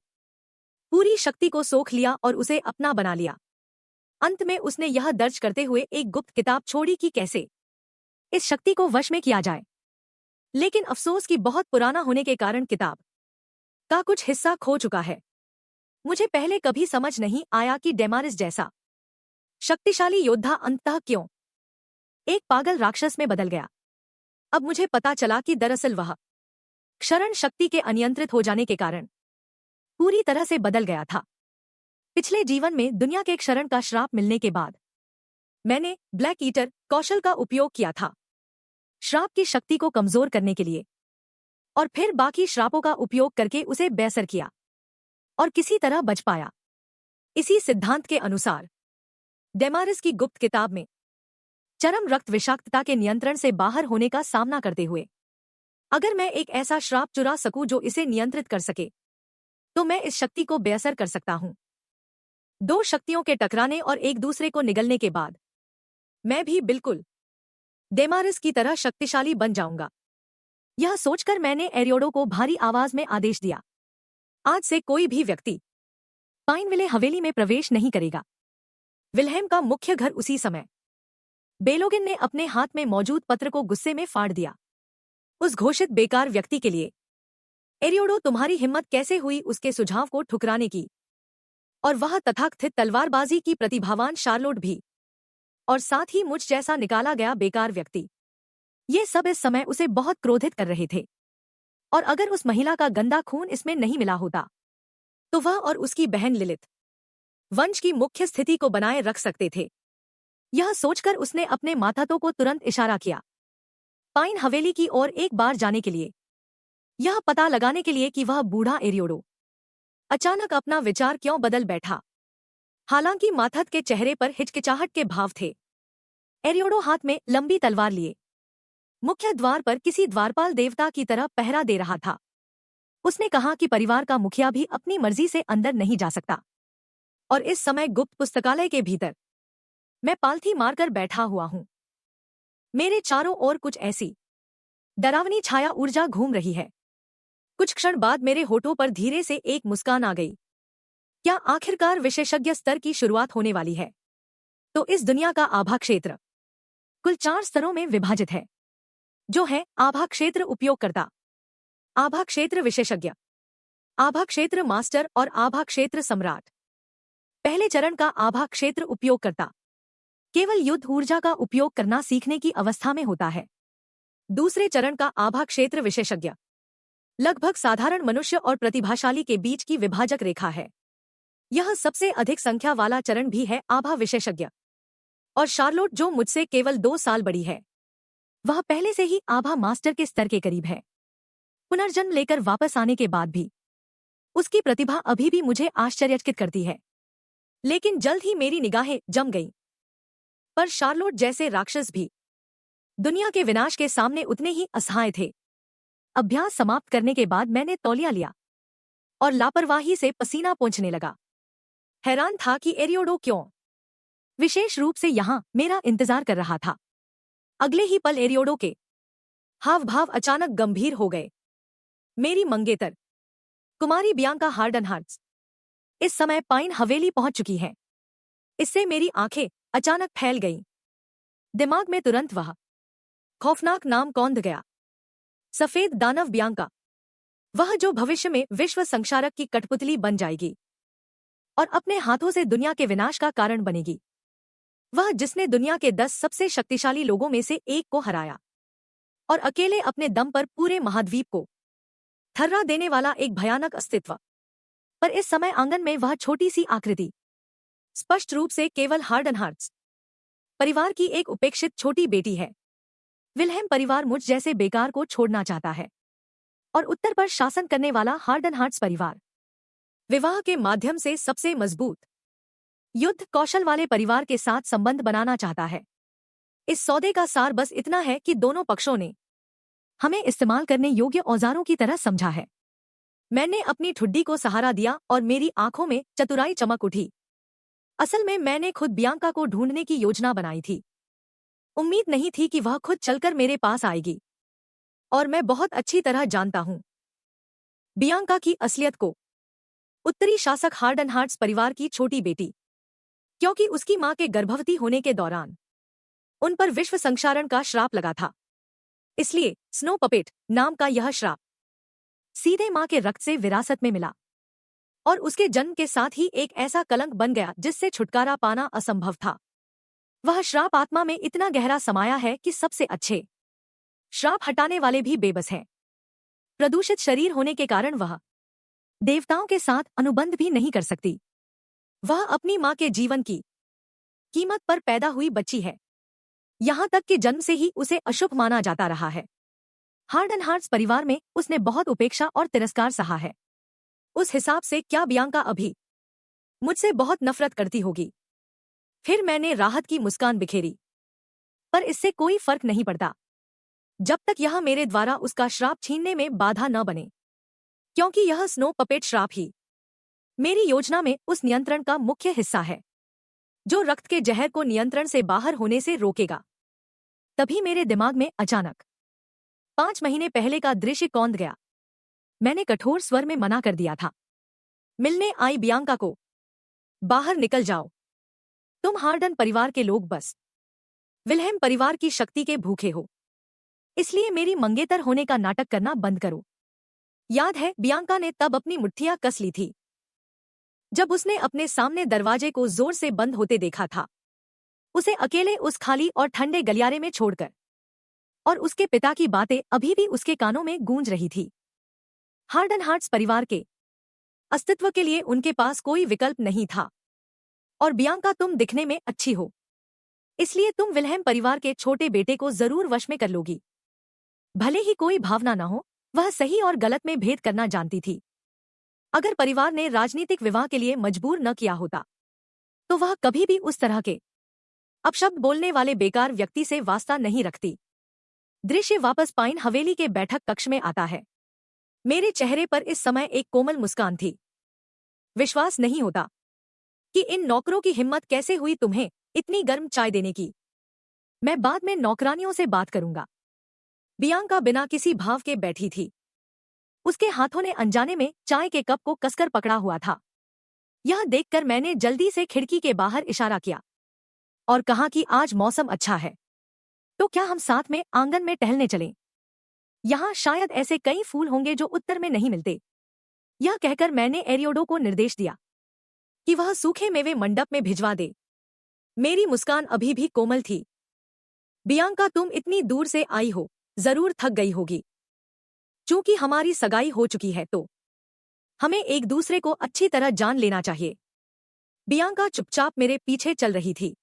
पूरी शक्ति को सोख लिया और उसे अपना बना लिया। अंत में उसने यह दर्ज करते हुए एक गुप्त किताब छोड़ी कि कैसे इस शक्ति को वश में किया जाए। लेकिन अफसोस कि बहुत पुराना होने के कारण किताब का कुछ हिस्सा खो चुका है। मुझे पहले कभी समझ नहीं आया कि डेमारिस जैसा शक्तिशाली योद्धा अंततः क्यों एक पागल राक्षस में बदल गया। अब मुझे पता चला कि दरअसल वह क्षरण शक्ति के अनियंत्रित हो जाने के कारण पूरी तरह से बदल गया था। पिछले जीवन में दुनिया के क्षरण का श्राप मिलने के बाद मैंने ब्लैक ईटर कौशल का उपयोग किया था श्राप की शक्ति को कमजोर करने के लिए, और फिर बाकी श्रापों का उपयोग करके उसे बेअसर किया और किसी तरह बच पाया। इसी सिद्धांत के अनुसार डेमारिस की गुप्त किताब में चरम रक्त विषाक्तता के नियंत्रण से बाहर होने का सामना करते हुए। अगर मैं एक ऐसा श्राप चुरा सकूं जो इसे नियंत्रित कर सके, तो मैं इस शक्ति को बेअसर कर सकता हूं। दो शक्तियों के टकराने और एक दूसरे को निगलने के बाद मैं भी बिल्कुल डेमारिस की तरह शक्तिशाली बन जाऊंगा। यह सोचकर मैंने एरियोडो को भारी आवाज में आदेश दिया, आज से कोई भी व्यक्ति पाइनविले हवेली में प्रवेश नहीं करेगा। विल्हेम का मुख्य घर उसी समय। बेलोगिन ने अपने हाथ में मौजूद पत्र को गुस्से में फाड़ दिया। उस घोषित बेकार व्यक्ति के लिए। एरियोडो, तुम्हारी हिम्मत कैसे हुई उसके सुझाव को ठुकराने की? और वह तथाकथित तलवारबाजी की प्रतिभावान शार्लोट भी, और साथ ही मुझ जैसा निकाला गया बेकार व्यक्ति। ये सब इस समय उसे बहुत क्रोधित कर रहे थे। और अगर उस महिला का गंदा खून इसमें नहीं मिला होता, तो वह और उसकी बहन लिलिथ वंश की मुख्य स्थिति को बनाए रख सकते थे। यह सोचकर उसने अपने मातातो को तुरंत इशारा किया, पाइन हवेली की ओर एक बार जाने के लिए, यह पता लगाने के लिए कि वह बूढ़ा एरियोडो अचानक अपना विचार क्यों बदल बैठा। हालांकि माथत के चेहरे पर हिचकिचाहट के भाव थे। एरियोडो हाथ में लंबी तलवार लिए मुख्य द्वार पर किसी द्वारपाल देवता की तरह पहरा दे रहा था। उसने कहा कि परिवार का मुखिया भी अपनी मर्जी से अंदर नहीं जा सकता, और इस समय गुप्त पुस्तकालय के भीतर मैं पालथी मारकर बैठा हुआ हूं। मेरे चारों ओर कुछ ऐसी डरावनी छाया ऊर्जा घूम रही है। कुछ क्षण बाद मेरे होठों पर धीरे से एक मुस्कान आ गई। क्या आखिरकार विशेषज्ञ स्तर की शुरुआत होने वाली है? तो इस दुनिया का आभा क्षेत्र कुल 4 स्तरों में विभाजित है, जो है आभा क्षेत्र उपयोगकर्ता, आभा क्षेत्र विशेषज्ञ, आभा क्षेत्र मास्टर और आभा क्षेत्र सम्राट। पहले चरण का आभा क्षेत्र उपयोगकर्ता केवल युद्ध ऊर्जा का उपयोग करना सीखने की अवस्था में होता है। दूसरे चरण का आभा क्षेत्र विशेषज्ञ लगभग साधारण मनुष्य और प्रतिभाशाली के बीच की विभाजक रेखा है। यह सबसे अधिक संख्या वाला चरण भी है आभा विशेषज्ञ। और शार्लोट, जो मुझसे केवल 2 साल बड़ी है, वह पहले से ही आभा मास्टर के स्तर के करीब है। पुनर्जन्म लेकर वापस आने के बाद भी उसकी प्रतिभा अभी भी मुझे आश्चर्यचकित करती है। लेकिन जल्द ही मेरी निगाहें जम गईं। पर शार्लोट जैसे राक्षस भी दुनिया के विनाश के सामने उतने ही असहाय थे। अभ्यास समाप्त करने के बाद मैंने तौलिया लिया और लापरवाही से पसीना पोंछने लगा। हैरान था कि एरियोडो क्यों विशेष रूप से यहां मेरा इंतजार कर रहा था। अगले ही पल एरियोडो के हाव भाव अचानक गंभीर हो गए। मेरी मंगेतर कुमारी बियांका हार्डनहार्ट्स इस समय पाइन हवेली पहुंच चुकी है। इससे मेरी आंखें अचानक फैल गईं। दिमाग में तुरंत वह खौफनाक नाम कौंध गया, सफेद दानव बियांका, वह जो भविष्य में विश्व संक्षारक की कठपुतली बन जाएगी और अपने हाथों से दुनिया के विनाश का कारण बनेगी। वह जिसने दुनिया के 10 सबसे शक्तिशाली लोगों में से एक को हराया और अकेले अपने दम पर पूरे महाद्वीप को थर्रा देने वाला एक भयानक अस्तित्व। पर इस समय आंगन में वह छोटी सी आकृति, स्पष्ट रूप से केवल हार्डनहार्ट्स परिवार की एक उपेक्षित छोटी बेटी है। विल्हेम परिवार मुझ जैसे बेकार को छोड़ना चाहता है, और उत्तर पर शासन करने वाला हार्डनहार्ट्स परिवार विवाह के माध्यम से सबसे मजबूत युद्ध कौशल वाले परिवार के साथ संबंध बनाना चाहता है। इस सौदे का सार बस इतना है कि दोनों पक्षों ने हमें इस्तेमाल करने योग्य औजारों की तरह समझा है। मैंने अपनी ठुड्डी को सहारा दिया और मेरी आंखों में चतुराई चमक उठी। असल में मैंने खुद बियांका को ढूंढने की योजना बनाई थी। उम्मीद नहीं थी कि वह खुद चलकर मेरे पास आएगी, और मैं बहुत अच्छी तरह जानता हूं बियांका की असलियत को। उत्तरी शासक हार्डनहार्ट्स परिवार की छोटी बेटी, क्योंकि उसकी मां के गर्भवती होने के दौरान उन पर विश्व संक्षारण का श्राप लगा था। इसलिए स्नो पपेट नाम का यह श्राप सीधे मां के रक्त से विरासत में मिला, और उसके जन्म के साथ ही एक ऐसा कलंक बन गया जिससे छुटकारा पाना असंभव था। वह श्राप आत्मा में इतना गहरा समाया है कि सबसे अच्छे श्राप हटाने वाले भी बेबस हैं। प्रदूषित शरीर होने के कारण वह देवताओं के साथ अनुबंध भी नहीं कर सकती। वह अपनी मां के जीवन की कीमत पर पैदा हुई बच्ची है। यहां तक कि जन्म से ही उसे अशुभ माना जाता रहा है। हार्डनहार्ट्स परिवार में उसने बहुत उपेक्षा और तिरस्कार सहा है। उस हिसाब से क्या बियांका अभी मुझसे बहुत नफरत करती होगी? फिर मैंने राहत की मुस्कान बिखेरी। पर इससे कोई फर्क नहीं पड़ता जब तक यह मेरे द्वारा उसका श्राप छीनने में बाधा न बने, क्योंकि यह स्नो पपेट श्राप ही मेरी योजना में उस नियंत्रण का मुख्य हिस्सा है जो रक्त के जहर को नियंत्रण से बाहर होने से रोकेगा। तभी मेरे दिमाग में अचानक 5 महीने पहले का दृश्य कौंध गया। मैंने कठोर स्वर में मना कर दिया था, मिलने आई बियांका को बाहर निकल जाओ। तुम हार्डन परिवार के लोग बस विल्हेम परिवार की शक्ति के भूखे हो, इसलिए मेरी मंगेतर होने का नाटक करना बंद करो। याद है बियांका ने तब अपनी मुट्ठियां कस ली थी जब उसने अपने सामने दरवाजे को जोर से बंद होते देखा था, उसे अकेले उस खाली और ठंडे गलियारे में छोड़कर। और उसके पिता की बातें अभी भी उसके कानों में गूंज रही थी। हार्डन हार्ट्स परिवार के अस्तित्व के लिए उनके पास कोई विकल्प नहीं था। और बियांका, तुम दिखने में अच्छी हो, इसलिए तुम विल्हेम परिवार के छोटे बेटे को जरूर वश में कर लोगी। भले ही कोई भावना न हो, वह सही और गलत में भेद करना जानती थी। अगर परिवार ने राजनीतिक विवाह के लिए मजबूर न किया होता तो वह कभी भी उस तरह के अपशब्द बोलने वाले बेकार व्यक्ति से वास्ता नहीं रखती। दृश्य वापस पाइन हवेली के बैठक कक्ष में आता है। मेरे चेहरे पर इस समय एक कोमल मुस्कान थी। विश्वास नहीं होता कि इन नौकरों की हिम्मत कैसे हुई तुम्हें इतनी गर्म चाय देने की। मैं बाद में नौकरानियों से बात करूंगा। बियांका बिना किसी भाव के बैठी थी। उसके हाथों ने अनजाने में चाय के कप को कसकर पकड़ा हुआ था। यह देखकर मैंने जल्दी से खिड़की के बाहर इशारा किया और कहा कि आज मौसम अच्छा है, तो क्या हम साथ में आंगन में टहलने चलें? यहाँ शायद ऐसे कई फूल होंगे जो उत्तर में नहीं मिलते। यह कहकर मैंने एरियोडो को निर्देश दिया कि वह सूखे मेवे मंडप में भिजवा दे। मेरी मुस्कान अभी भी कोमल थी। बियांका, तुम इतनी दूर से आई हो, जरूर थक गई होगी। चूंकि हमारी सगाई हो चुकी है तो हमें एक दूसरे को अच्छी तरह जान लेना चाहिए। बियांका चुपचाप मेरे पीछे चल रही थी,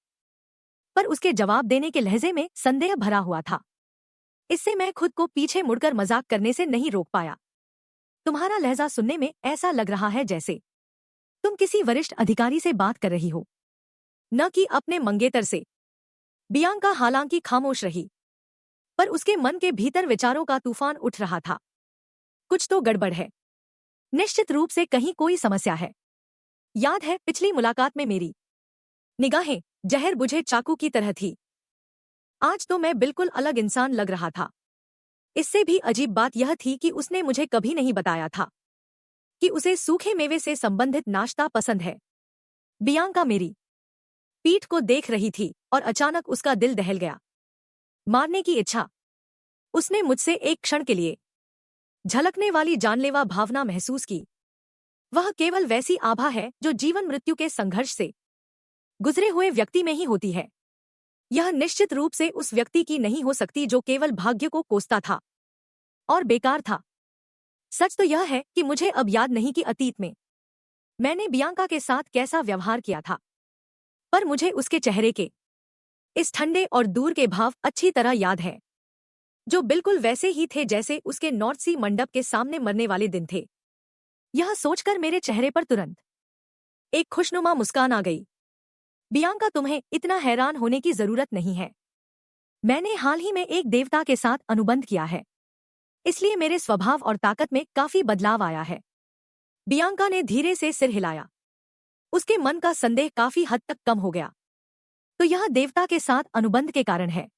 पर उसके जवाब देने के लहजे में संदेह भरा हुआ था। इससे मैं खुद को पीछे मुड़कर मजाक करने से नहीं रोक पाया। तुम्हारा लहजा सुनने में ऐसा लग रहा है जैसे तुम किसी वरिष्ठ अधिकारी से बात कर रही हो, न कि अपने मंगेतर से। बियांका हालांकि खामोश रही, पर उसके मन के भीतर विचारों का तूफान उठ रहा था। कुछ तो गड़बड़ है, निश्चित रूप से कहीं कोई समस्या है। याद है पिछली मुलाकात में मेरी निगाहें जहर बुझे चाकू की तरह थी। आज तो मैं बिल्कुल अलग इंसान लग रहा था। इससे भी अजीब बात यह थी कि उसने मुझे कभी नहीं बताया था कि उसे सूखे मेवे से संबंधित नाश्ता पसंद है। बियांका मेरी पीठ को देख रही थी और अचानक उसका दिल दहल गया। मारने की इच्छा। उसने मुझसे एक क्षण के लिए झलकने वाली जानलेवा भावना महसूस की। वह केवल वैसी आभा है जो जीवन मृत्यु के संघर्ष से गुजरे हुए व्यक्ति में ही होती है। यह निश्चित रूप से उस व्यक्ति की नहीं हो सकती जो केवल भाग्य को कोसता था और बेकार था। सच तो यह है कि मुझे अब याद नहीं कि अतीत में मैंने बियांका के साथ कैसा व्यवहार किया था, पर मुझे उसके चेहरे के इस ठंडे और दूर के भाव अच्छी तरह याद है, जो बिल्कुल वैसे ही थे जैसे उसके नॉर्थ सी मंडप के सामने मरने वाले दिन थे। यह सोचकर मेरे चेहरे पर तुरंत एक खुशनुमा मुस्कान आ गई। बियांका, तुम्हें इतना हैरान होने की जरूरत नहीं है। मैंने हाल ही में एक देवता के साथ अनुबंध किया है, इसलिए मेरे स्वभाव और ताकत में काफी बदलाव आया है। बियांका ने धीरे से सिर हिलाया। उसके मन का संदेह काफी हद तक कम हो गया। तो यह देवता के साथ अनुबंध के कारण है।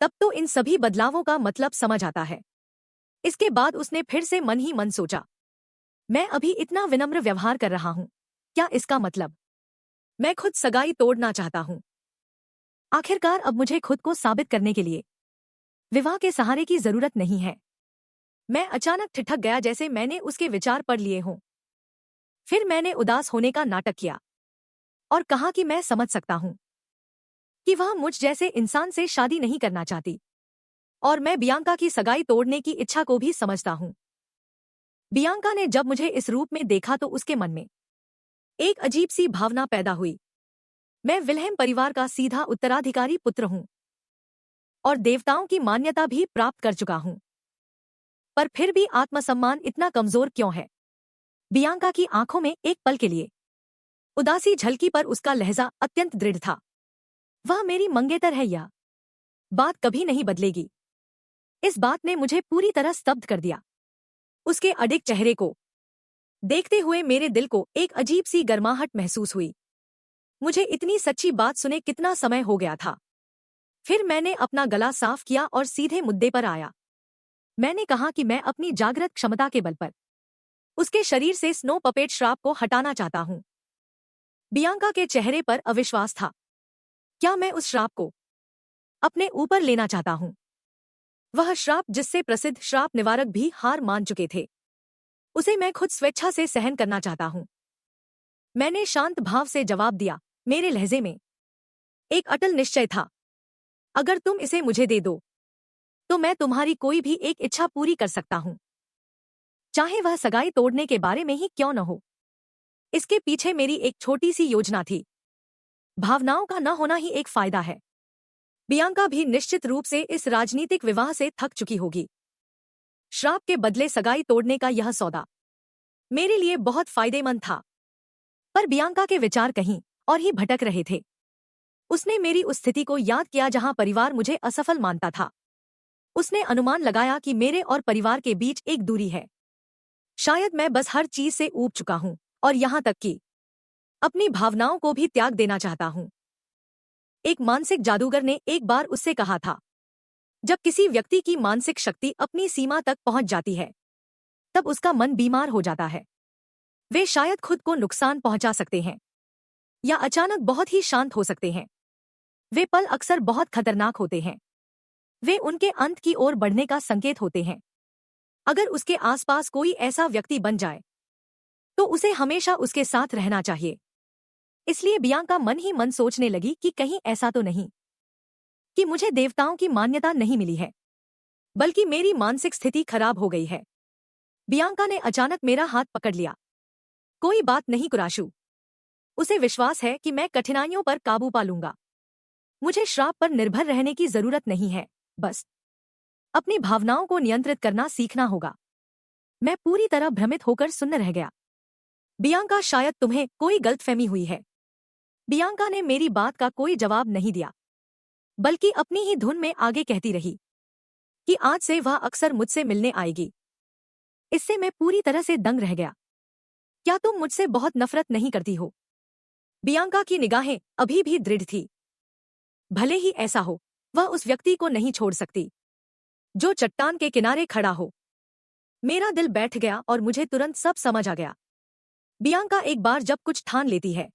तब तो इन सभी बदलावों का मतलब समझ आता है। इसके बाद उसने फिर से मन ही मन सोचा, मैं अभी इतना विनम्र व्यवहार कर रहा हूं, क्या इसका मतलब मैं खुद सगाई तोड़ना चाहता हूं? आखिरकार अब मुझे खुद को साबित करने के लिए विवाह के सहारे की जरूरत नहीं है। मैं अचानक ठिठक गया जैसे मैंने उसके विचार पढ़ लिए हों। फिर मैंने उदास होने का नाटक किया और कहा कि मैं समझ सकता हूं कि वह मुझ जैसे इंसान से शादी नहीं करना चाहती, और मैं बियांका की सगाई तोड़ने की इच्छा को भी समझता हूं। बियांका ने जब मुझे इस रूप में देखा तो उसके मन में एक अजीब सी भावना पैदा हुई। मैं विल्हेम परिवार का सीधा उत्तराधिकारी पुत्र हूं और देवताओं की मान्यता भी प्राप्त कर चुका हूं, पर फिर भी आत्मसम्मान इतना कमजोर क्यों है? बियांका की आंखों में एक पल के लिए उदासी झलकी, पर उसका लहजा अत्यंत दृढ़ था। वह मेरी मंगेतर है या बात कभी नहीं बदलेगी। इस बात ने मुझे पूरी तरह स्तब्ध कर दिया। उसके अडिग चेहरे को देखते हुए मेरे दिल को एक अजीब सी गर्माहट महसूस हुई। मुझे इतनी सच्ची बात सुने कितना समय हो गया था। फिर मैंने अपना गला साफ किया और सीधे मुद्दे पर आया। मैंने कहा कि मैं अपनी जागृत क्षमता के बल पर उसके शरीर से स्नो पपेट श्राप को हटाना चाहता हूं। बियांका के चेहरे पर अविश्वास था। क्या मैं उस श्राप को अपने ऊपर लेना चाहता हूं? वह श्राप जिससे प्रसिद्ध श्राप निवारक भी हार मान चुके थे, उसे मैं खुद स्वेच्छा से सहन करना चाहता हूं। मैंने शांत भाव से जवाब दिया, मेरे लहजे में एक अटल निश्चय था। अगर तुम इसे मुझे दे दो तो मैं तुम्हारी कोई भी एक इच्छा पूरी कर सकता हूं, चाहे वह सगाई तोड़ने के बारे में ही क्यों न हो। इसके पीछे मेरी एक छोटी सी योजना थी। भावनाओं का न होना ही एक फायदा है। बियांका भी निश्चित रूप से इस राजनीतिक विवाह से थक चुकी होगी। श्राप के बदले सगाई तोड़ने का यह सौदा मेरे लिए बहुत फायदेमंद था। पर बियांका के विचार कहीं और ही भटक रहे थे। उसने मेरी उस स्थिति को याद किया जहां परिवार मुझे असफल मानता था। उसने अनुमान लगाया कि मेरे और परिवार के बीच एक दूरी है। शायद मैं बस हर चीज से ऊब चुका हूं और यहां तक कि अपनी भावनाओं को भी त्याग देना चाहता हूं। एक मानसिक जादूगर ने एक बार उससे कहा था, जब किसी व्यक्ति की मानसिक शक्ति अपनी सीमा तक पहुंच जाती है तब उसका मन बीमार हो जाता है। वे शायद खुद को नुकसान पहुंचा सकते हैं या अचानक बहुत ही शांत हो सकते हैं। वे पल अक्सर बहुत खतरनाक होते हैं। वे उनके अंत की ओर बढ़ने का संकेत होते हैं। अगर उसके आसपास कोई ऐसा व्यक्ति बन जाए तो उसे हमेशा उसके साथ रहना चाहिए। इसलिए बियांका मन ही मन सोचने लगी कि कहीं ऐसा तो नहीं कि मुझे देवताओं की मान्यता नहीं मिली है, बल्कि मेरी मानसिक स्थिति खराब हो गई है। बियांका ने अचानक मेरा हाथ पकड़ लिया। कोई बात नहीं कुराशु, उसे विश्वास है कि मैं कठिनाइयों पर काबू पा लूंगा। मुझे श्राप पर निर्भर रहने की जरूरत नहीं है, बस अपनी भावनाओं को नियंत्रित करना सीखना होगा। मैं पूरी तरह भ्रमित होकर सुन्न रह गया। बियांका, शायद तुम्हें कोई गलतफहमी हुई है। बियांका ने मेरी बात का कोई जवाब नहीं दिया, बल्कि अपनी ही धुन में आगे कहती रही कि आज से वह अक्सर मुझसे मिलने आएगी। इससे मैं पूरी तरह से दंग रह गया। क्या तुम मुझसे बहुत नफरत नहीं करती हो? बियांका की निगाहें अभी भी दृढ़ थी। भले ही ऐसा हो, वह उस व्यक्ति को नहीं छोड़ सकती जो चट्टान के किनारे खड़ा हो। मेरा दिल बैठ गया और मुझे तुरंत सब समझ आ गया। बियांका एक बार जब कुछ ठान लेती है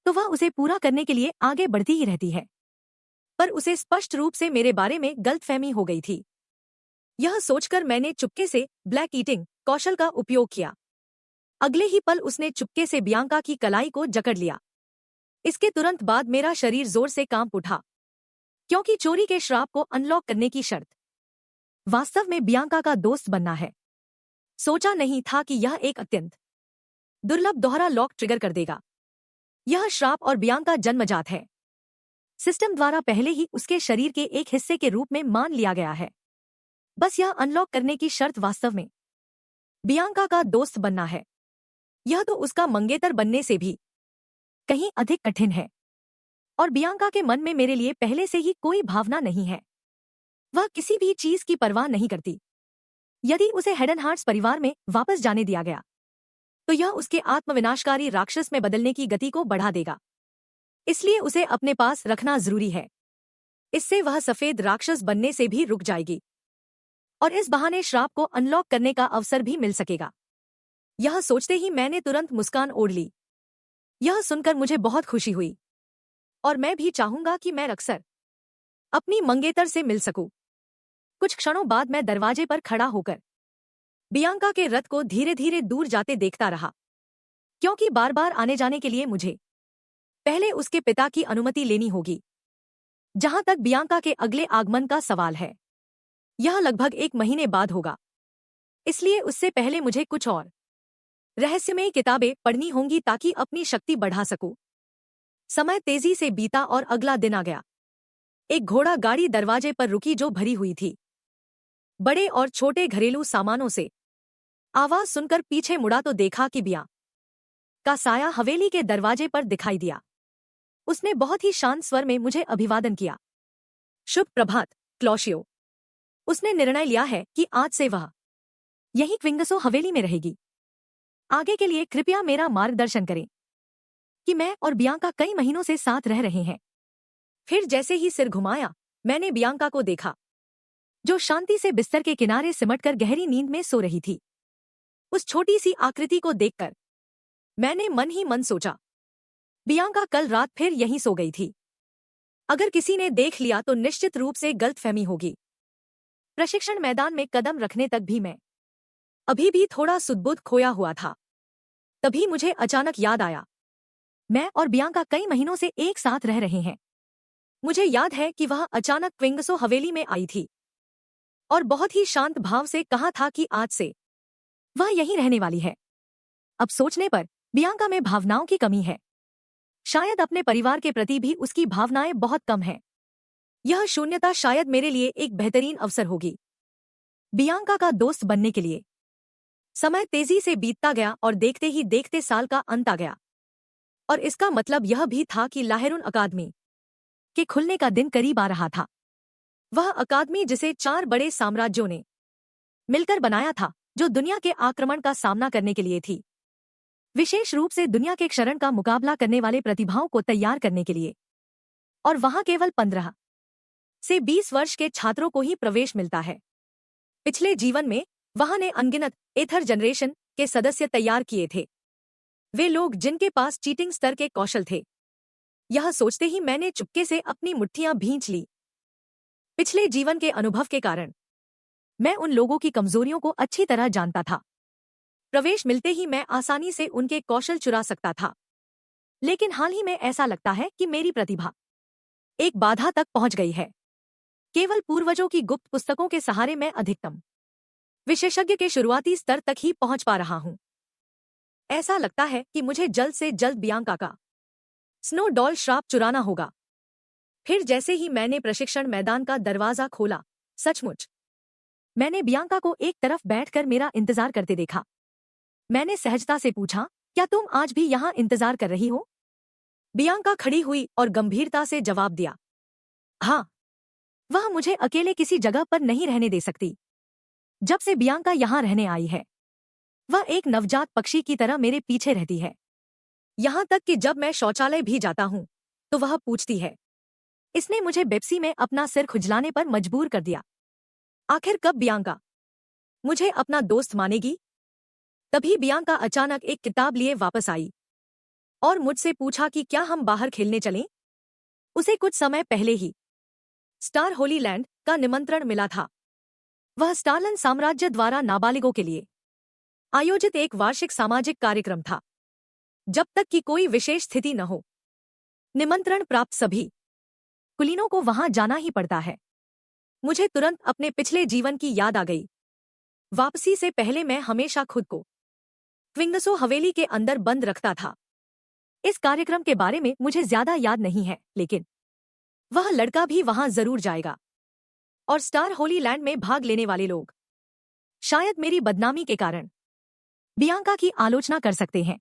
तो वह उसे पूरा करने के लिए आगे बढ़ती ही रहती है। पर उसे स्पष्ट रूप से मेरे बारे में गलतफहमी हो गई थी। यह सोचकर मैंने चुपके से ब्लैक ईटिंग कौशल का उपयोग किया। अगले ही पल उसने चुपके से बियांका की कलाई को जकड़ लिया। इसके तुरंत बाद मेरा शरीर जोर से कांप उठा, क्योंकि चोरी के श्राप को अनलॉक करने की शर्त वास्तव में बियांका का दोस्त बनना है। सोचा नहीं था कि यह एक अत्यंत दुर्लभ दोहरा लॉक ट्रिगर कर देगा। यह श्राप और बियांका जन्मजात है। सिस्टम द्वारा पहले ही उसके शरीर के एक हिस्से के रूप में मान लिया गया है। बस यह अनलॉक करने की शर्त वास्तव में बियांका का दोस्त बनना है। यह तो उसका मंगेतर बनने से भी कहीं अधिक कठिन है। और बियांका के मन में मेरे लिए पहले से ही कोई भावना नहीं है। वह किसी भी चीज की परवाह नहीं करती। यदि उसे हेडन हार्ट्स परिवार में वापस जाने दिया गया तो यह उसके आत्मविनाशकारी राक्षस में बदलने की गति को बढ़ा देगा। इसलिए उसे अपने पास रखना जरूरी है। इससे वह सफेद राक्षस बनने से भी रुक जाएगी और इस बहाने श्राप को अनलॉक करने का अवसर भी मिल सकेगा। यह सोचते ही मैंने तुरंत मुस्कान ओढ़ ली। यह सुनकर मुझे बहुत खुशी हुई और मैं भी चाहूंगा कि मैं अक्सर अपनी मंगेतर से मिल सकूं। कुछ क्षणों बाद मैं दरवाजे पर खड़ा होकर बियांका के रथ को धीरे धीरे दूर जाते देखता रहा, क्योंकि बार बार आने जाने के लिए मुझे पहले उसके पिता की अनुमति लेनी होगी। जहां तक बियांका के अगले आगमन का सवाल है, यह लगभग 1 महीने बाद होगा। इसलिए उससे पहले मुझे कुछ और रहस्यमयी किताबें पढ़नी होंगी ताकि अपनी शक्ति बढ़ा सकूं। समय तेजी से बीता और अगला दिन आ गया। एक घोड़ा गाड़ी दरवाजे पर रुकी जो भरी हुई थी। बड़े और छोटे घरेलू सामानों से आवाज सुनकर पीछे मुड़ा तो देखा कि बिया का साया हवेली के दरवाजे पर दिखाई दिया। उसने बहुत ही शांत स्वर में मुझे अभिवादन किया। शुभ प्रभात, क्लॉशियो। उसने निर्णय लिया है कि आज से वह यही क्विंगसो हवेली में रहेगी। आगे के लिए कृपया मेरा मार्गदर्शन करें कि मैं और बियांका कई महीनों से साथ रह रहे हैं। फिर जैसे ही सिर घुमाया, मैंने बियांका को देखा, जो शांति से बिस्तर के किनारे सिमटकर गहरी नींद में सो रही थी। उस छोटी सी आकृति को देखकर मैंने मन ही मन सोचा, बियांका कल रात फिर यहीं सो गई थी। अगर किसी ने देख लिया तो निश्चित रूप से गलतफहमी होगी। प्रशिक्षण मैदान में कदम रखने तक भी मैं अभी भी थोड़ा सुध-बुध खोया हुआ था। तभी मुझे अचानक याद आया, मैं और बियांका कई महीनों से एक साथ रह रहे हैं। मुझे याद है कि वह अचानक क्विंगसो हवेली में आई थी और बहुत ही शांत भाव से कहा था कि आज से वह यहीं रहने वाली है। अब सोचने पर बियांका में भावनाओं की कमी है। शायद अपने परिवार के प्रति भी उसकी भावनाएं बहुत कम हैं। यह शून्यता शायद मेरे लिए एक बेहतरीन अवसर होगी बियांका का दोस्त बनने के लिए। समय तेजी से बीतता गया और देखते ही देखते साल का अंत आ गया। और इसका मतलब यह भी था कि लाहेरुन अकादमी के खुलने का दिन करीब आ रहा था। वह अकादमी जिसे 4 बड़े साम्राज्यों ने मिलकर बनाया था, जो दुनिया के आक्रमण का सामना करने के लिए थी। विशेष रूप से दुनिया के क्षरण का मुकाबला करने वाले प्रतिभाओं को तैयार करने के लिए। और वहां केवल 15 से 20 वर्ष के छात्रों को ही प्रवेश मिलता है। पिछले जीवन में वहां ने अनगिनत एथर जनरेशन के सदस्य तैयार किए थे, वे लोग जिनके पास चीटिंग स्तर के कौशल थे। यह सोचते ही मैंने चुपके से अपनी मुट्ठियां भींच ली। पिछले जीवन के अनुभव के कारण मैं उन लोगों की कमजोरियों को अच्छी तरह जानता था। प्रवेश मिलते ही मैं आसानी से उनके कौशल चुरा सकता था। लेकिन हाल ही में ऐसा लगता है कि मेरी प्रतिभा एक बाधा तक पहुंच गई है। केवल पूर्वजों की गुप्त पुस्तकों के सहारे मैं अधिकतम विशेषज्ञ के शुरुआती स्तर तक ही पहुंच पा रहा हूं। ऐसा लगता है कि मुझे जल्द से जल्द बियांका का स्नो डॉल श्राप चुराना होगा। फिर जैसे ही मैंने प्रशिक्षण मैदान का दरवाजा खोला, सचमुच मैंने बियांका को एक तरफ बैठकर मेरा इंतजार करते देखा। मैंने सहजता से पूछा, क्या तुम आज भी यहाँ इंतजार कर रही हो? बियांका खड़ी हुई और गंभीरता से जवाब दिया, हाँ। वह मुझे अकेले किसी जगह पर नहीं रहने दे सकती। जब से बियांका यहाँ रहने आई है, वह एक नवजात पक्षी की तरह मेरे पीछे रहती है। यहाँ तक कि जब मैं शौचालय भी जाता हूँ तो वह पूछती है। इसने मुझे बेप्सी में अपना सिर खुजलाने पर मजबूर कर दिया। आखिर कब बियांका मुझे अपना दोस्त मानेगी? तभी बियांका अचानक एक किताब लिए वापस आई और मुझसे पूछा कि क्या हम बाहर खेलने चलें? उसे कुछ समय पहले ही स्टार होली लैंड का निमंत्रण मिला था। वह स्टालन साम्राज्य द्वारा नाबालिगों के लिए आयोजित एक वार्षिक सामाजिक कार्यक्रम था। जब तक कि कोई विशेष स्थिति न हो, निमंत्रण प्राप्त सभी कुलीनों को वहां जाना ही पड़ता है। मुझे तुरंत अपने पिछले जीवन की याद आ गई। वापसी से पहले मैं हमेशा खुद को क्विंगसो हवेली के अंदर बंद रखता था। इस कार्यक्रम के बारे में मुझे ज्यादा याद नहीं है, लेकिन वह लड़का भी वहां जरूर जाएगा और स्टार होली लैंड में भाग लेने वाले लोग शायद मेरी बदनामी के कारण बियांका की आलोचना कर सकते हैं।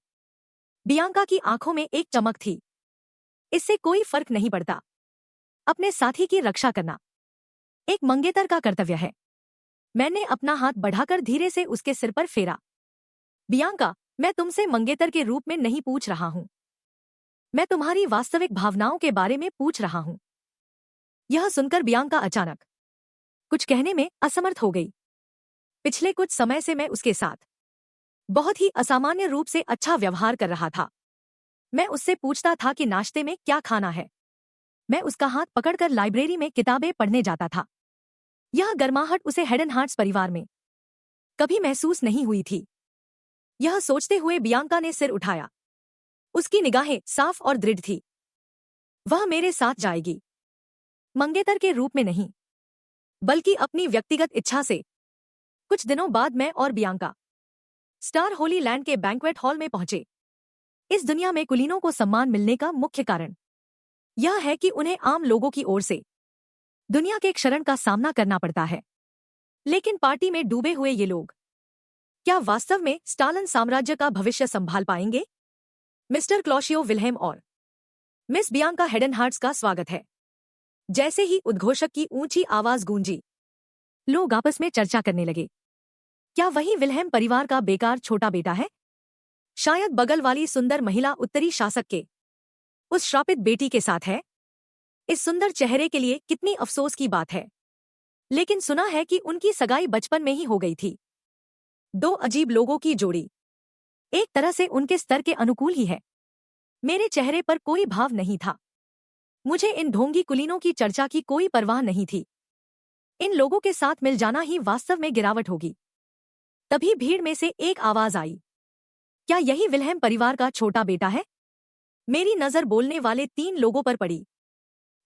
बियांका की आंखों में एक चमक थी। इससे कोई फर्क नहीं पड़ता। अपने साथी की रक्षा करना एक मंगेतर का कर्तव्य है। मैंने अपना हाथ बढ़ाकर धीरे से उसके सिर पर फेरा। बियांका, मैं तुमसे मंगेतर के रूप में नहीं पूछ रहा हूं। मैं तुम्हारी वास्तविक भावनाओं के बारे में पूछ रहा हूं। यह सुनकर बियांका अचानक कुछ कहने में असमर्थ हो गई। पिछले कुछ समय से मैं उसके साथ बहुत ही असामान्य रूप से अच्छा व्यवहार कर रहा था। मैं उससे पूछता था कि नाश्ते में क्या खाना है। मैं उसका हाथ पकड़कर लाइब्रेरी में किताबें पढ़ने जाता था। यह गर्माहट उसे हेडनहार्ट्स परिवार में कभी महसूस नहीं हुई थी। यह सोचते हुए बियांका ने सिर उठाया। उसकी निगाहें साफ और दृढ़ थी। वह मेरे साथ जाएगी, मंगेतर के रूप में नहीं, बल्कि अपनी व्यक्तिगत इच्छा से। कुछ दिनों बाद मैं और बियांका स्टार होली लैंड के बैंक्वेट हॉल में पहुंचे। इस दुनिया में कुलीनों को सम्मान मिलने का मुख्य कारण यह है कि उन्हें आम लोगों की ओर से दुनिया के क्षरण का सामना करना पड़ता है। लेकिन पार्टी में डूबे हुए ये लोग क्या वास्तव में स्टालन साम्राज्य का भविष्य संभाल पाएंगे? मिस्टर क्लॉशियो विल्हेम और मिस बियांका हेडनहार्ट्स का स्वागत है। जैसे ही उद्घोषक की ऊंची आवाज गूंजी, लोग आपस में चर्चा करने लगे। क्या वही विल्हेम परिवार का बेकार छोटा बेटा है? शायद बगल वाली सुंदर महिला उत्तरी शासक के उस श्रापित बेटी के साथ है। इस सुंदर चेहरे के लिए कितनी अफसोस की बात है। लेकिन सुना है कि उनकी सगाई बचपन में ही हो गई थी। दो अजीब लोगों की जोड़ी, एक तरह से उनके स्तर के अनुकूल ही है। मेरे चेहरे पर कोई भाव नहीं था। मुझे इन ढोंगी कुलीनों की चर्चा की कोई परवाह नहीं थी। इन लोगों के साथ मिल जाना ही वास्तव में गिरावट होगी। तभी भीड़ में से एक आवाज आई, क्या यही विल्हेम परिवार का छोटा बेटा है? मेरी नजर बोलने वाले 3 लोगों पर पड़ी।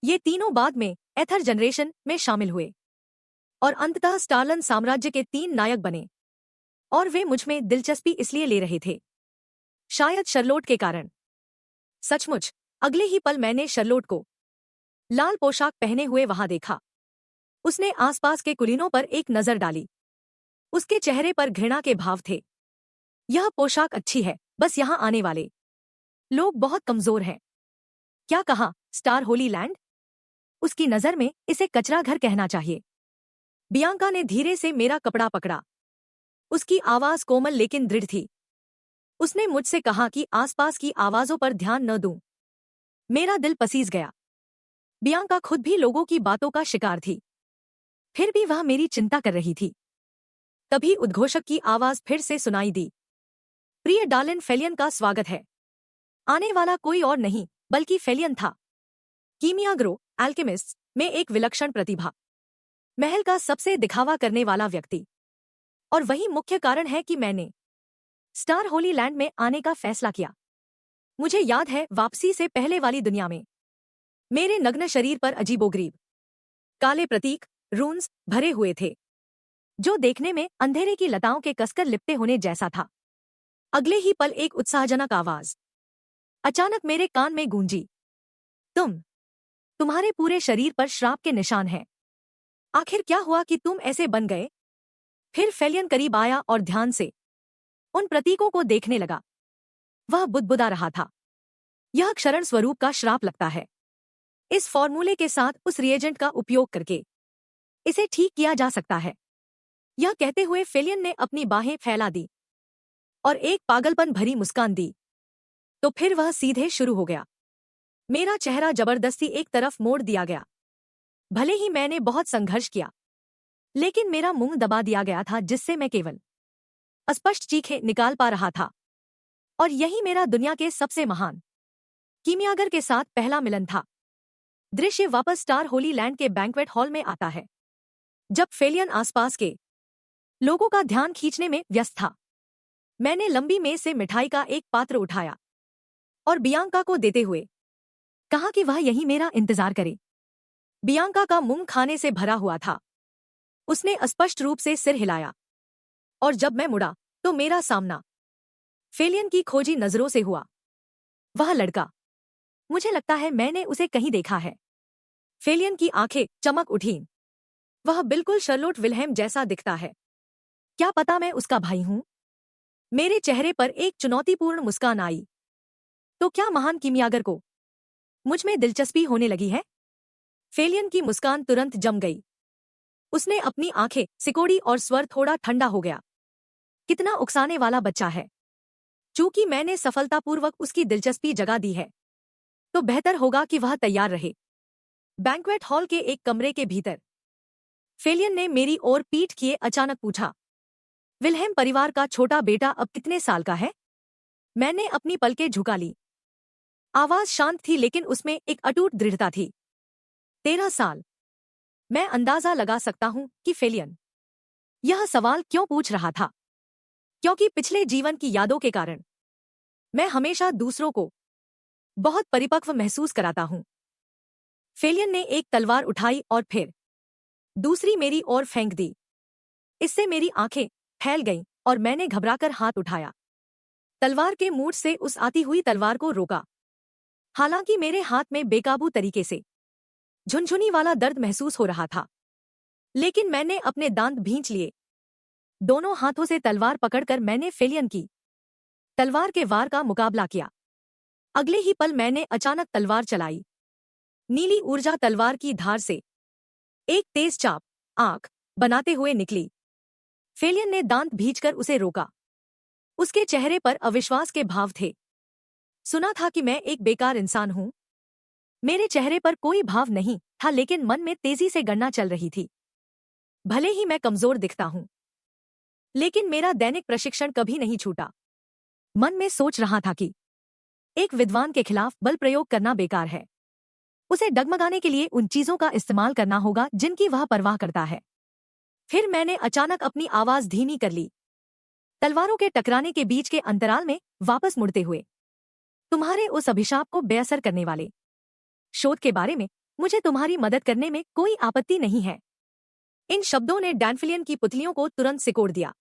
ये तीनों बाद में एथर जनरेशन में शामिल हुए और अंततः स्टार्लन साम्राज्य के 3 नायक बने। और वे मुझ में दिलचस्पी इसलिए ले रहे थे, शायद शर्लोट के कारण। सचमुच अगले ही पल मैंने शर्लोट को लाल पोशाक पहने हुए वहां देखा। उसने आसपास के कुलीनों पर एक नजर डाली। उसके चेहरे पर घृणा के भाव थे। यह पोशाक अच्छी है, बस यहां आने वाले लोग बहुत कमजोर हैं। क्या कहा, स्टार होली लैंड? उसकी नजर में इसे कचरा घर कहना चाहिए। बियांका ने धीरे से मेरा कपड़ा पकड़ा। उसकी आवाज कोमल लेकिन दृढ़ थी। उसने मुझसे कहा कि आसपास की आवाजों पर ध्यान न दूं। मेरा दिल पसीज गया। बियांका खुद भी लोगों की बातों का शिकार थी, फिर भी वह मेरी चिंता कर रही थी। तभी उद्घोषक की आवाज फिर से सुनाई दी, प्रिय डार्लिन, फेलियन का स्वागत है। आने वाला कोई और नहीं बल्कि फेलियन था, कीमियाग्रो एल्केमिस्ट में एक विलक्षण प्रतिभा, महल का सबसे दिखावा करने वाला व्यक्ति। और वही मुख्य कारण है कि मैंने स्टार होली लैंड में आने का फैसला किया। मुझे याद है, वापसी से पहले वाली दुनिया में मेरे नग्न शरीर पर अजीबोगरीब काले प्रतीक रून्स भरे हुए थे, जो देखने में अंधेरे की लताओं के कसकर लिपटे होने जैसा था। अगले ही पल एक उत्साहजनक आवाज अचानक मेरे कान में गूंजी, तुम्हारे पूरे शरीर पर श्राप के निशान हैं। आखिर क्या हुआ कि तुम ऐसे बन गए? फिर फेलियन करीब आया और ध्यान से उन प्रतीकों को देखने लगा। वह बुदबुदा रहा था, यह क्षरण स्वरूप का श्राप लगता है। इस फॉर्मूले के साथ उस रिएजेंट का उपयोग करके इसे ठीक किया जा सकता है। यह कहते हुए फेलियन ने अपनी बाहें फैला दी और एक पागलपन भरी मुस्कान दी। तो फिर वह सीधे शुरू हो गया। मेरा चेहरा जबरदस्ती एक तरफ मोड़ दिया गया। भले ही मैंने बहुत संघर्ष किया, लेकिन मेरा मुंह दबा दिया गया था, जिससे मैं केवल अस्पष्ट चीखें निकाल पा रहा था। और यही मेरा दुनिया के सबसे महान कीमियागर के साथ पहला मिलन था। दृश्य वापस स्टार होली लैंड के बैंक्वेट हॉल में आता है, जब फेलियन आसपास के लोगों का ध्यान खींचने में व्यस्त था। मैंने लंबी मेज से मिठाई का एक पात्र उठाया और बियांका को देते हुए कहा कि वह यही मेरा इंतजार करे। बियांका का मुंह खाने से भरा हुआ था। उसने अस्पष्ट रूप से सिर हिलाया और जब मैं मुड़ा तो मेरा सामना फेलियन की खोजी नजरों से हुआ। वह लड़का, मुझे लगता है मैंने उसे कहीं देखा है। फेलियन की आंखें चमक उठीं। वह बिल्कुल शर्लोट विल्हेम जैसा दिखता है। क्या पता मैं उसका भाई हूं? मेरे चेहरे पर एक चुनौतीपूर्ण मुस्कान आई। तो क्या महान कीमियागर को मुझ में दिलचस्पी होने लगी है? फेलियन की मुस्कान तुरंत जम गई। उसने अपनी आंखें सिकोड़ी और स्वर थोड़ा ठंडा हो गया। कितना उकसाने वाला बच्चा है। चूंकि मैंने सफलतापूर्वक उसकी दिलचस्पी जगा दी है, तो बेहतर होगा कि वह तैयार रहे। बैंक्वेट हॉल के एक कमरे के भीतर फेलियन ने मेरी ओर पीठ किए अचानक पूछा, विल्हेम परिवार का छोटा बेटा अब कितने साल का है? मैंने अपनी पलकें झुका ली। आवाज शांत थी, लेकिन उसमें एक अटूट दृढ़ता थी। 13 साल। मैं अंदाजा लगा सकता हूं कि फेलियन यह सवाल क्यों पूछ रहा था, क्योंकि पिछले जीवन की यादों के कारण मैं हमेशा दूसरों को बहुत परिपक्व महसूस कराता हूं। फेलियन ने एक तलवार उठाई और फिर दूसरी मेरी ओर फेंक दी। इससे मेरी आंखें फैल गईं और मैंने घबराकर हाथ उठाया, तलवार के मूठ से उस आती हुई तलवार को रोका। हालांकि मेरे हाथ में बेकाबू तरीके से झुनझुनी वाला दर्द महसूस हो रहा था, लेकिन मैंने अपने दांत भींच लिए। दोनों हाथों से तलवार पकड़कर मैंने फेलियन की तलवार के वार का मुकाबला किया। अगले ही पल मैंने अचानक तलवार चलाई। नीली ऊर्जा तलवार की धार से एक तेज चाप आंख बनाते हुए निकली। फेलियन ने दांत भींचकर उसे रोका। उसके चेहरे पर अविश्वास के भाव थे। सुना था कि मैं एक बेकार इंसान हूं। मेरे चेहरे पर कोई भाव नहीं था, लेकिन मन में तेजी से गणना चल रही थी। भले ही मैं कमजोर दिखता हूं, लेकिन मेरा दैनिक प्रशिक्षण कभी नहीं छूटा। मन में सोच रहा था कि एक विद्वान के खिलाफ बल प्रयोग करना बेकार है। उसे डगमगाने के लिए उन चीजों का इस्तेमाल करना होगा जिनकी वह परवाह करता है। फिर मैंने अचानक अपनी आवाज धीमी कर ली, तलवारों के टकराने के बीच के अंतराल में वापस मुड़ते हुए। तुम्हारे उस अभिशाप को बेअसर करने वाले शोध के बारे में मुझे तुम्हारी मदद करने में कोई आपत्ति नहीं है। इन शब्दों ने डैनफिलियन की पुतलियों को तुरंत सिकोड़ दिया।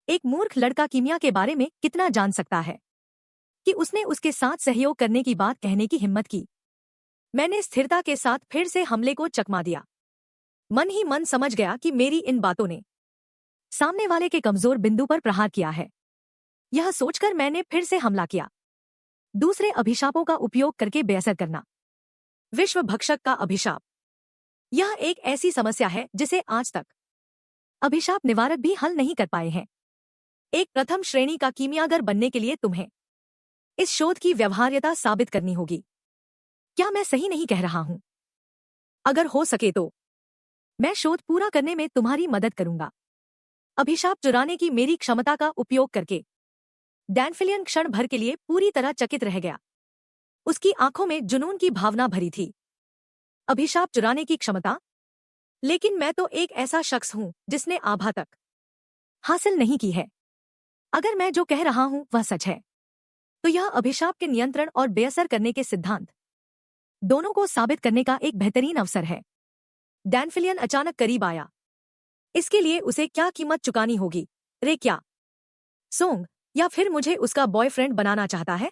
एक मूर्ख लड़का कीमिया के बारे में कितना जान सकता है कि उसने उसके साथ सहयोग करने की बात कहने की हिम्मत की। मैंने स्थिरता के साथ फिर से हमले को चकमा दिया। मन ही मन समझ गया कि मेरी इन बातों ने सामने वाले के कमजोर बिंदु पर प्रहार किया है। यह सोचकर मैंने फिर से हमला किया। दूसरे अभिशापों का उपयोग करके बेअसर करना। विश्व भक्षक का अभिशाप। यह एक ऐसी समस्या है जिसे आज तक अभिशाप निवारक भी हल नहीं कर पाए हैं। एक प्रथम श्रेणी का कीमियागर बनने के लिए तुम्हें इस शोध की व्यवहार्यता साबित करनी होगी। क्या मैं सही नहीं कह रहा हूं? अगर हो सके तो मैं शोध पूरा करने में तुम्हारी मदद करूंगा। अभिशाप चुराने की मेरी क्षमता का उपयोग करके डैनफिलियन क्षण भर के लिए पूरी तरह चकित रह गया। उसकी आंखों में जुनून की भावना भरी थी। अभिशाप चुराने की क्षमता? लेकिन मैं तो एक ऐसा शख्स हूं जिसने आभा तक हासिल नहीं की है। अगर मैं जो कह रहा हूं वह सच है, तो यह अभिशाप के नियंत्रण और बेअसर करने के सिद्धांत दोनों को साबित करने का एक बेहतरीन अवसर है। डैनफिलियन अचानक करीब आया। इसके लिए उसे क्या कीमत चुकानी होगी? रे क्या सोंग, या फिर मुझे उसका बॉयफ्रेंड बनाना चाहता है?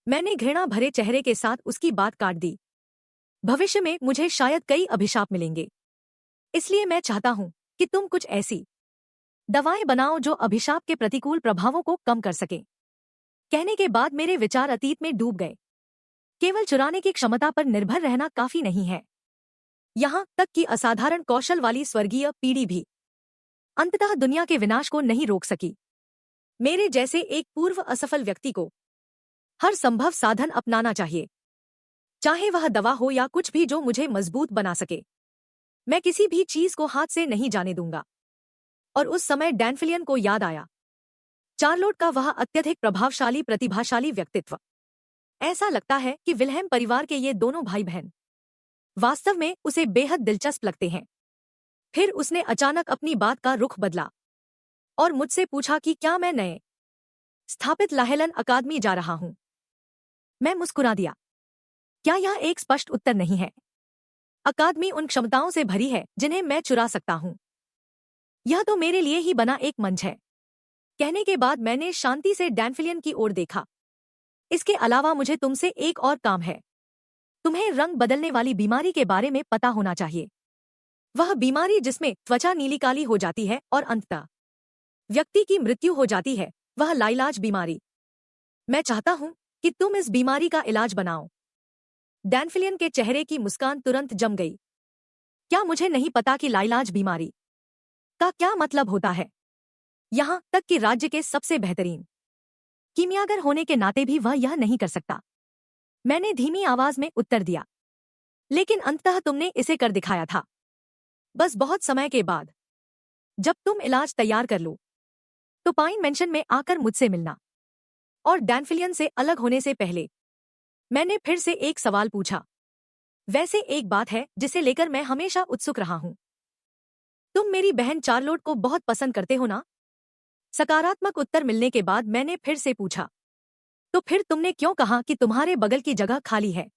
मैंने घृणा भरे चेहरे के साथ उसकी बात काट दी। भविष्य में मुझे शायद कई अभिशाप मिलेंगे, इसलिए मैं चाहता हूं कि तुम कुछ ऐसी दवाएं बनाओ जो अभिशाप के प्रतिकूल प्रभावों को कम कर सके। कहने के बाद मेरे विचार अतीत में डूब गए। केवल चुराने की क्षमता पर निर्भर रहना काफी नहीं है। यहां तक कि असाधारण कौशल वाली स्वर्गीय पीढ़ी भी अंततः दुनिया के विनाश को नहीं रोक सकी। मेरे जैसे एक पूर्व असफल व्यक्ति को हर संभव साधन अपनाना चाहिए, चाहे वह दवा हो या कुछ भी जो मुझे मजबूत बना सके। मैं किसी भी चीज को हाथ से नहीं जाने दूंगा। और उस समय डैनफिलियन को याद आया चार्लोट का वह अत्यधिक प्रभावशाली प्रतिभाशाली व्यक्तित्व। ऐसा लगता है कि विल्हेम परिवार के ये दोनों भाई बहन वास्तव में उसे बेहद दिलचस्प लगते हैं। फिर उसने अचानक अपनी बात का रुख बदला और मुझसे पूछा कि क्या मैं नए स्थापित लाहेलन अकादमी जा रहा हूं। मैं मुस्कुरा दिया। क्या यह एक स्पष्ट उत्तर नहीं है? अकादमी उन क्षमताओं से भरी है जिन्हें मैं चुरा सकता हूं। यह तो मेरे लिए ही बना एक मंच है। कहने के बाद मैंने शांति से डैनफिलियन की ओर देखा। इसके अलावा मुझे तुमसे एक और काम है। तुम्हें रंग बदलने वाली बीमारी के बारे में पता होना चाहिए। वह बीमारी जिसमें त्वचा नीली काली हो जाती है और अंततः व्यक्ति की मृत्यु हो जाती है, वह लाइलाज बीमारी। मैं चाहता हूं कि तुम इस बीमारी का इलाज बनाओ। डैनफिलियन के चेहरे की मुस्कान तुरंत जम गई। क्या मुझे नहीं पता कि लाइलाज बीमारी का क्या मतलब होता है? यहां तक कि राज्य के सबसे बेहतरीन कीमियागर होने के नाते भी वह यह नहीं कर सकता। मैंने धीमी आवाज में उत्तर दिया। लेकिन अंततः तुमने इसे कर दिखाया था। बस बहुत समय के बाद जब तुम इलाज तैयार कर लो तो पाइन मेंशन में आकर मुझसे मिलना। और डैनफिलियन से अलग होने से पहले मैंने फिर से एक सवाल पूछा। वैसे एक बात है जिसे लेकर मैं हमेशा उत्सुक रहा हूं। तुम मेरी बहन चार्लोट को बहुत पसंद करते हो ना? सकारात्मक उत्तर मिलने के बाद मैंने फिर से पूछा। तो फिर तुमने क्यों कहा कि तुम्हारे बगल की जगह खाली है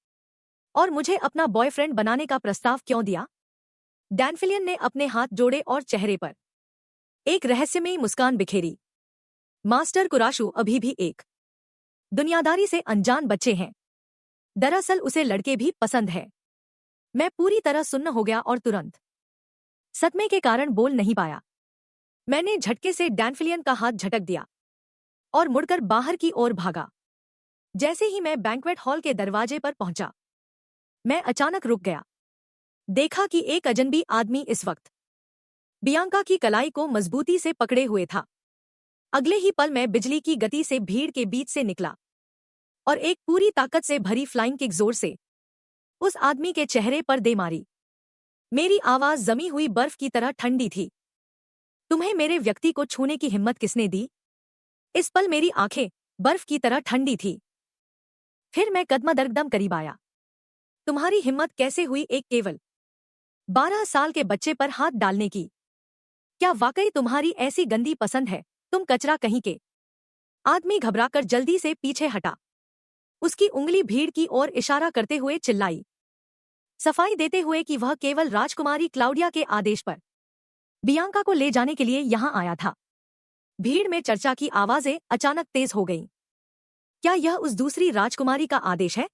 और मुझे अपना बॉयफ्रेंड बनाने का प्रस्ताव क्यों दिया? डैनफिलियन ने अपने हाथ जोड़े और चेहरे पर एक रहस्यमयी मुस्कान बिखेरी। मास्टर कुराशु अभी भी एक दुनियादारी से अनजान बच्चे हैं। दरअसल उसे लड़के भी पसंद है। मैं पूरी तरह सुन्न हो गया और तुरंत सदमे के कारण बोल नहीं पाया। मैंने झटके से डैनफिलियन का हाथ झटक दिया और मुड़कर बाहर की ओर भागा। जैसे ही मैं बैंक्वेट हॉल के दरवाजे पर पहुंचा, मैं अचानक रुक गया। देखा कि एक अजनबी आदमी इस वक्त बियांका की कलाई को मजबूती से पकड़े हुए था। अगले ही पल मैं बिजली की गति से भीड़ के बीच से निकला और एक पूरी ताकत से भरी फ्लाइंग किक जोर से उस आदमी के चेहरे पर दे मारी। मेरी आवाज जमी हुई बर्फ की तरह ठंडी थी। तुम्हें मेरे व्यक्ति को छूने की हिम्मत किसने दी? इस पल मेरी आंखें बर्फ की तरह ठंडी थी। फिर मैं कदम करीब आया। तुम्हारी हिम्मत कैसे हुई एक केवल 12 साल के बच्चे पर हाथ डालने की? क्या वाकई तुम्हारी ऐसी गंदी पसंद है? तुम कचरा कहीं के। आदमी घबराकर जल्दी से पीछे हटा। उसकी उंगली भीड़ की ओर इशारा करते हुए चिल्लाई, सफाई देते हुए कि वह केवल राजकुमारी क्लाउडिया के आदेश पर बियांका को ले जाने के लिए यहां आया था। भीड़ में चर्चा की आवाजें अचानक तेज हो गईं। क्या यह उस दूसरी राजकुमारी का आदेश है?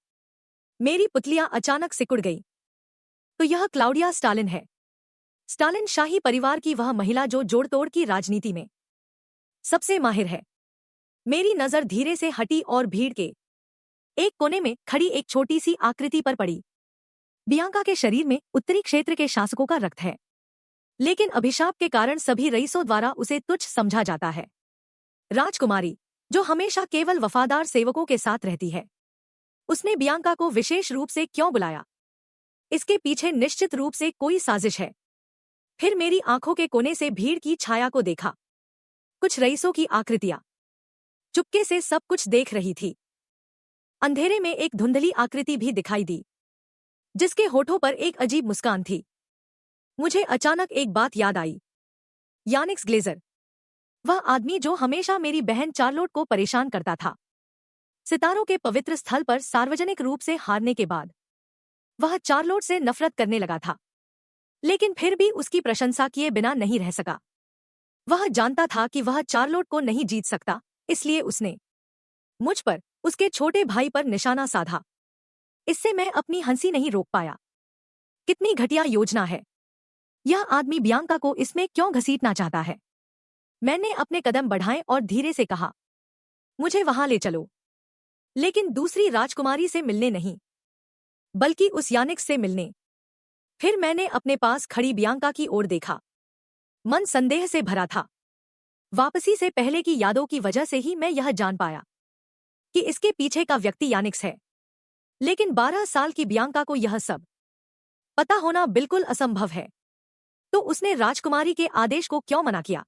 मेरी पुतलियां अचानक सिकुड़ गई। तो यह क्लाउडिया स्टालिन है। स्टालिन शाही परिवार की वह महिला जो जोड़तोड़ की राजनीति में सबसे माहिर है। मेरी नजर धीरे से हटी और भीड़ के एक कोने में खड़ी एक छोटी सी आकृति पर पड़ी। बियांका के शरीर में उत्तरी क्षेत्र के शासकों का रक्त है, लेकिन अभिशाप के कारण सभी रईसों द्वारा उसे तुच्छ समझा जाता है। राजकुमारी जो हमेशा केवल वफादार सेवकों के साथ रहती है, उसने बियांका को विशेष रूप से क्यों बुलाया? इसके पीछे निश्चित रूप से कोई साजिश है। फिर मेरी आंखों के कोने से भीड़ की छाया को देखा। कुछ रईसों की आकृतियां चुपके से सब कुछ देख रही थी। अंधेरे में एक धुंधली आकृति भी दिखाई दी, जिसके होठों पर एक अजीब मुस्कान थी। मुझे अचानक एक बात याद आई। यानिक्स ग्लेजर, वह आदमी जो हमेशा मेरी बहन चार्लोट को परेशान करता था। सितारों के पवित्र स्थल पर सार्वजनिक रूप से हारने के बाद वह चार्लोट से नफरत करने लगा था, लेकिन फिर भी उसकी प्रशंसा किए बिना नहीं रह सका। वह जानता था कि वह चार्लोट को नहीं जीत सकता, इसलिए उसने मुझ पर, उसके छोटे भाई पर निशाना साधा। इससे मैं अपनी हंसी नहीं रोक पाया। कितनी घटिया योजना है। यह आदमी बियांका को इसमें क्यों घसीटना चाहता है? मैंने अपने कदम बढ़ाए और धीरे से कहा, मुझे वहां ले चलो, लेकिन दूसरी राजकुमारी से मिलने नहीं, बल्कि उस यानिक्स से मिलने। फिर मैंने अपने पास खड़ी बियांका की ओर देखा। मन संदेह से भरा था। वापसी से पहले की यादों की वजह से ही मैं यह जान पाया कि इसके पीछे का व्यक्ति यानिक्स है, लेकिन 12 साल की बियांका को यह सब पता होना बिल्कुल असंभव है। तो उसने राजकुमारी के आदेश को क्यों मना किया?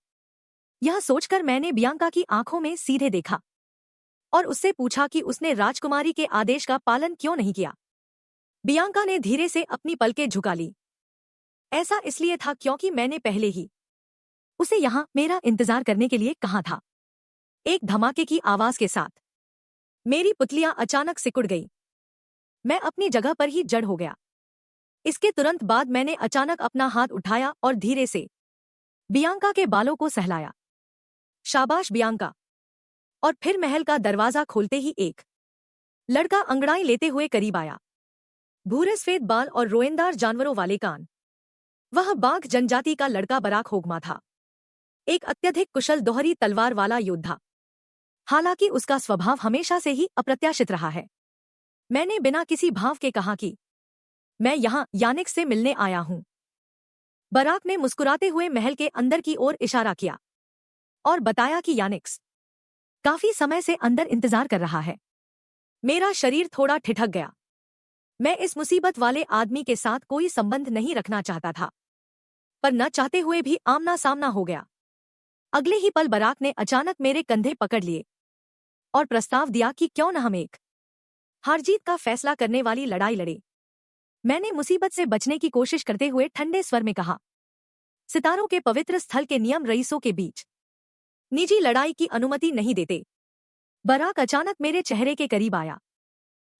यह सोचकर मैंने बियांका की आंखों में सीधे देखा और उससे पूछा कि उसने राजकुमारी के आदेश का पालन क्यों नहीं किया। बियांका ने धीरे से अपनी पलकें झुका ली। ऐसा इसलिए था क्योंकि मैंने पहले ही उसे यहां मेरा इंतजार करने के लिए कहा था। एक धमाके की आवाज के साथ मेरी पुतलियां अचानक सिकुड़ गई। मैं अपनी जगह पर ही जड़ हो गया। इसके तुरंत बाद मैंने अचानक अपना हाथ उठाया और धीरे से बियांका के बालों को सहलाया। शाबाश बियांका। और फिर महल का दरवाजा खोलते ही एक लड़का अंगड़ाई लेते हुए करीब आया। भूरे सफेद बाल और रोएंदार जानवरों वाले कान। वह बाघ जनजाति का लड़का बराक होगमा था, एक अत्यधिक कुशल दोहरी तलवार वाला योद्धा। हालांकि उसका स्वभाव हमेशा से ही अप्रत्याशित रहा है। मैंने बिना किसी भाव के कहा कि मैं यहां यानिक्स से मिलने आया हूं। बराक ने मुस्कुराते हुए महल के अंदर की ओर इशारा किया और बताया कि यानिक्स काफी समय से अंदर इंतजार कर रहा है। मेरा शरीर थोड़ा ठिठक गया। मैं इस मुसीबत वाले आदमी के साथ कोई संबंध नहीं रखना चाहता था, पर न चाहते हुए भी आमना सामना हो गया। अगले ही पल बराक ने अचानक मेरे कंधे पकड़ लिए और प्रस्ताव दिया कि क्यों न हम एक हार-जीत का फैसला करने वाली लड़ाई लड़े। मैंने मुसीबत से बचने की कोशिश करते हुए ठंडे स्वर में कहा, सितारों के पवित्र स्थल के नियम रईसों के बीच निजी लड़ाई की अनुमति नहीं देते। बराक अचानक मेरे चेहरे के करीब आया।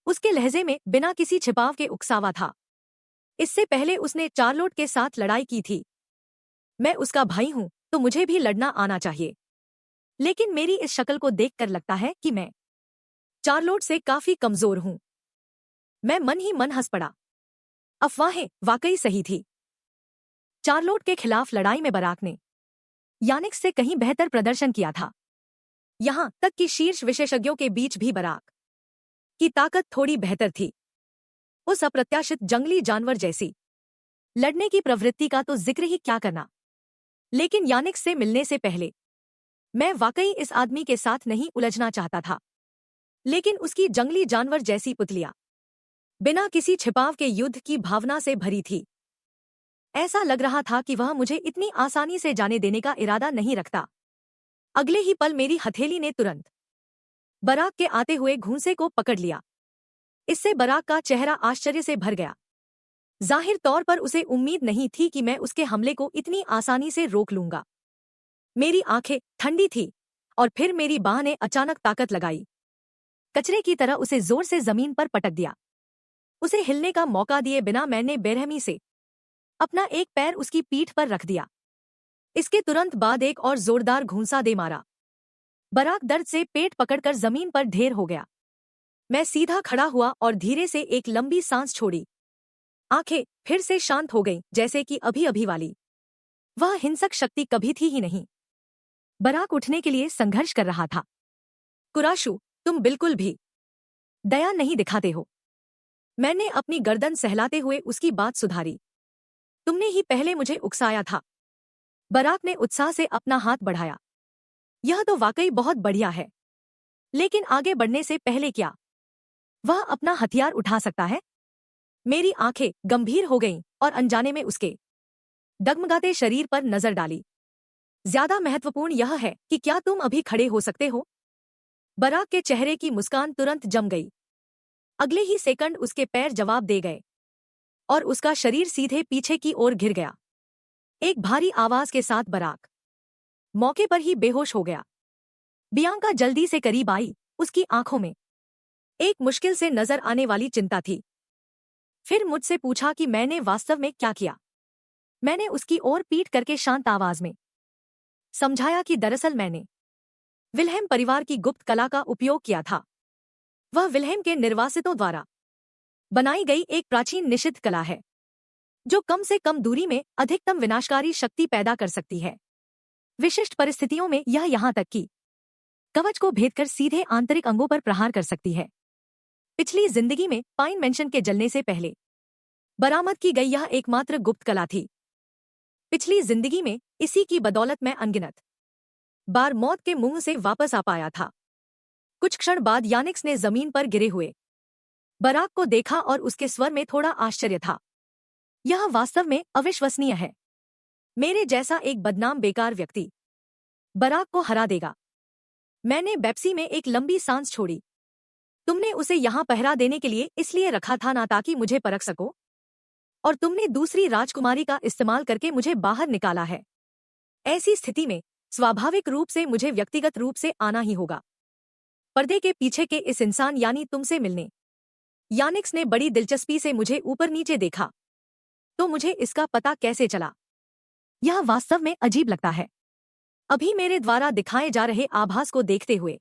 उसके लहजे में बिना किसी छिपाव के उकसावा था। इससे पहले उसने चार्लोट के साथ लड़ाई की थी। मैं उसका भाई हूं, तो मुझे भी लड़ना आना चाहिए। लेकिन मेरी इस शक्ल को देखकर लगता है कि मैं चार्लोट से काफी कमजोर हूं। मैं मन ही मन हंस पड़ा। अफवाहें वाकई सही थी। चार्लोट के खिलाफ लड़ाई में बराक ने यानिक्स से कहीं बेहतर प्रदर्शन किया था। यहां तक कि शीर्ष विशेषज्ञों के बीच भी बराक की ताकत थोड़ी बेहतर थी। उस अप्रत्याशित जंगली जानवर जैसी लड़ने की प्रवृत्ति का तो जिक्र ही क्या करना। लेकिन यानिक्स से मिलने से पहले मैं वाकई इस आदमी के साथ नहीं उलझना चाहता था। लेकिन उसकी जंगली जानवर जैसी पुतलियां बिना किसी छिपाव के युद्ध की भावना से भरी थी। ऐसा लग रहा था कि वह मुझे इतनी आसानी से जाने देने का इरादा नहीं रखता। अगले ही पल मेरी हथेली ने तुरंत बराक के आते हुए घूंसे को पकड़ लिया। इससे बराक का चेहरा आश्चर्य से भर गया। जाहिर तौर पर उसे उम्मीद नहीं थी कि मैं उसके हमले को इतनी आसानी से रोक लूंगा। मेरी आंखें ठंडी थी और फिर मेरी बाह ने अचानक ताकत लगाई। कचरे की तरह उसे जोर से जमीन पर पटक दिया। उसे हिलने का मौका दिए बिना मैंने बेरहमी से अपना एक पैर उसकी पीठ पर रख दिया। इसके तुरंत बाद एक और जोरदार घूंसा दे मारा। बराक दर्द से पेट पकड़कर जमीन पर ढेर हो गया। मैं सीधा खड़ा हुआ और धीरे से एक लंबी सांस छोड़ी। आंखें फिर से शांत हो गईं, जैसे कि अभी अभी वाली वह हिंसक शक्ति कभी थी ही नहीं। बराक उठने के लिए संघर्ष कर रहा था। कुराशु, तुम बिल्कुल भी दया नहीं दिखाते हो। मैंने अपनी गर्दन सहलाते हुए उसकी बात सुधारी। तुमने ही पहले मुझे उकसाया था। बराक ने उत्साह से अपना हाथ बढ़ाया। यह तो वाकई बहुत बढ़िया है, लेकिन आगे बढ़ने से पहले क्या वह अपना हथियार उठा सकता है? मेरी आंखें गंभीर हो गईं और अनजाने में उसके डगमगाते शरीर पर नजर डाली। ज्यादा महत्वपूर्ण यह है कि क्या तुम अभी खड़े हो सकते हो? बराक के चेहरे की मुस्कान तुरंत जम गई। अगले ही सेकंड उसके पैर जवाब दे गए और उसका शरीर सीधे पीछे की ओर घिर गया। एक भारी आवाज के साथ बराक मौके पर ही बेहोश हो गया। बियांका जल्दी से करीब आई। उसकी आंखों में एक मुश्किल से नजर आने वाली चिंता थी। फिर मुझसे पूछा कि मैंने वास्तव में क्या किया। मैंने उसकी ओर पीट करके शांत आवाज में समझाया कि दरअसल मैंने विल्हेम परिवार की गुप्त कला का उपयोग किया था। वह विल्हेम के निर्वासितों द्वारा बनाई गई एक प्राचीन निषिद्ध कला है, जो कम से कम दूरी में अधिकतम विनाशकारी शक्ति पैदा कर सकती है। विशिष्ट परिस्थितियों में यह यहाँ तक कि कवच को भेदकर सीधे आंतरिक अंगों पर प्रहार कर सकती है। पिछली जिंदगी में पाइन मेंशन के जलने से पहले बरामद की गई यह एकमात्र गुप्त कला थी। पिछली जिंदगी में इसी की बदौलत मैं अनगिनत बार मौत के मुंह से वापस आ पाया था। कुछ क्षण बाद यानिक्स ने जमीन पर गिरे हुए बराक को देखा और उसके स्वर में थोड़ा आश्चर्य था। यह वास्तव में अविश्वसनीय है। मेरे जैसा एक बदनाम बेकार व्यक्ति बराक को हरा देगा। मैंने बेप्सी में एक लंबी सांस छोड़ी। तुमने उसे यहां पहरा देने के लिए इसलिए रखा था, ना ताकि मुझे परख सको, और तुमने दूसरी राजकुमारी का इस्तेमाल करके मुझे बाहर निकाला है। ऐसी स्थिति में स्वाभाविक रूप से मुझे व्यक्तिगत रूप से आना ही होगा, पर्दे के पीछे के इस इंसान यानी तुमसे मिलने। यानिक्स ने बड़ी दिलचस्पी से मुझे ऊपर नीचे देखा। तो मुझे इसका पता कैसे चला? यह वास्तव में अजीब लगता है। अभी मेरे द्वारा दिखाए जा रहे आभास को देखते हुए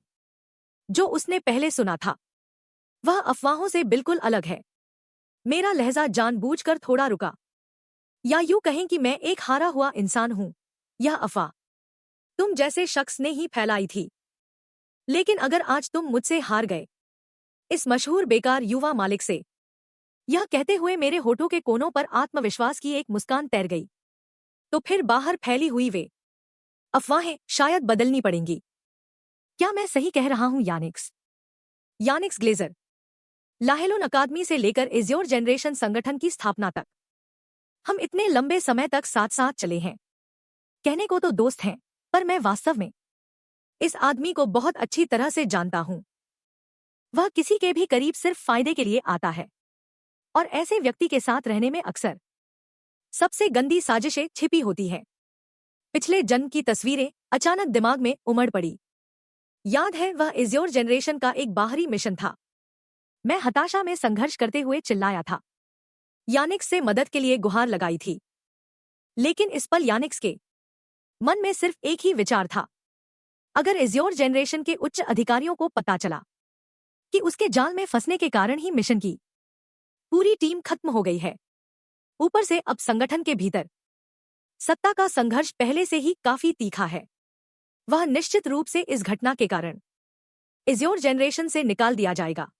जो उसने पहले सुना था वह अफवाहों से बिल्कुल अलग है। मेरा लहजा जानबूझकर थोड़ा रुका, या यूं कहें कि मैं एक हारा हुआ इंसान हूं। यह अफवाह तुम जैसे शख्स ने ही फैलाई थी। लेकिन अगर आज तुम मुझसे हार गए, इस मशहूर बेकार युवा मालिक से, यह कहते हुए मेरे होठों के कोनों पर आत्मविश्वास की एक मुस्कान तैर गई, तो फिर बाहर फैली हुई वे अफवाहें शायद बदलनी पड़ेंगी। क्या मैं सही कह रहा हूं यानिक्स? यानिक्स ग्लेजर, लाहेलोन अकादमी से लेकर एज्योर जनरेशन संगठन की स्थापना तक हम इतने लंबे समय तक साथ साथ चले हैं। कहने को तो दोस्त हैं, पर मैं वास्तव में इस आदमी को बहुत अच्छी तरह से जानता हूं। वह किसी के भी करीब सिर्फ फायदे के लिए आता है, और ऐसे व्यक्ति के साथ रहने में अक्सर सबसे गंदी साजिशें छिपी होती हैं। पिछले जन्म की तस्वीरें अचानक दिमाग में उमड़ पड़ी। याद है, वह एज्योर जनरेशन का एक बाहरी मिशन था। मैं हताशा में संघर्ष करते हुए चिल्लाया था, यानिक्स से मदद के लिए गुहार लगाई थी। लेकिन इस पल यानिक्स के मन में सिर्फ एक ही विचार था। अगर एज्योर जनरेशन के उच्च अधिकारियों को पता चला कि उसके जाल में फंसने के कारण ही मिशन की पूरी टीम खत्म हो गई है, ऊपर से अब संगठन के भीतर सत्ता का संघर्ष पहले से ही काफी तीखा है, वह निश्चित रूप से इस घटना के कारण एज्योर जनरेशन से निकाल दिया जाएगा।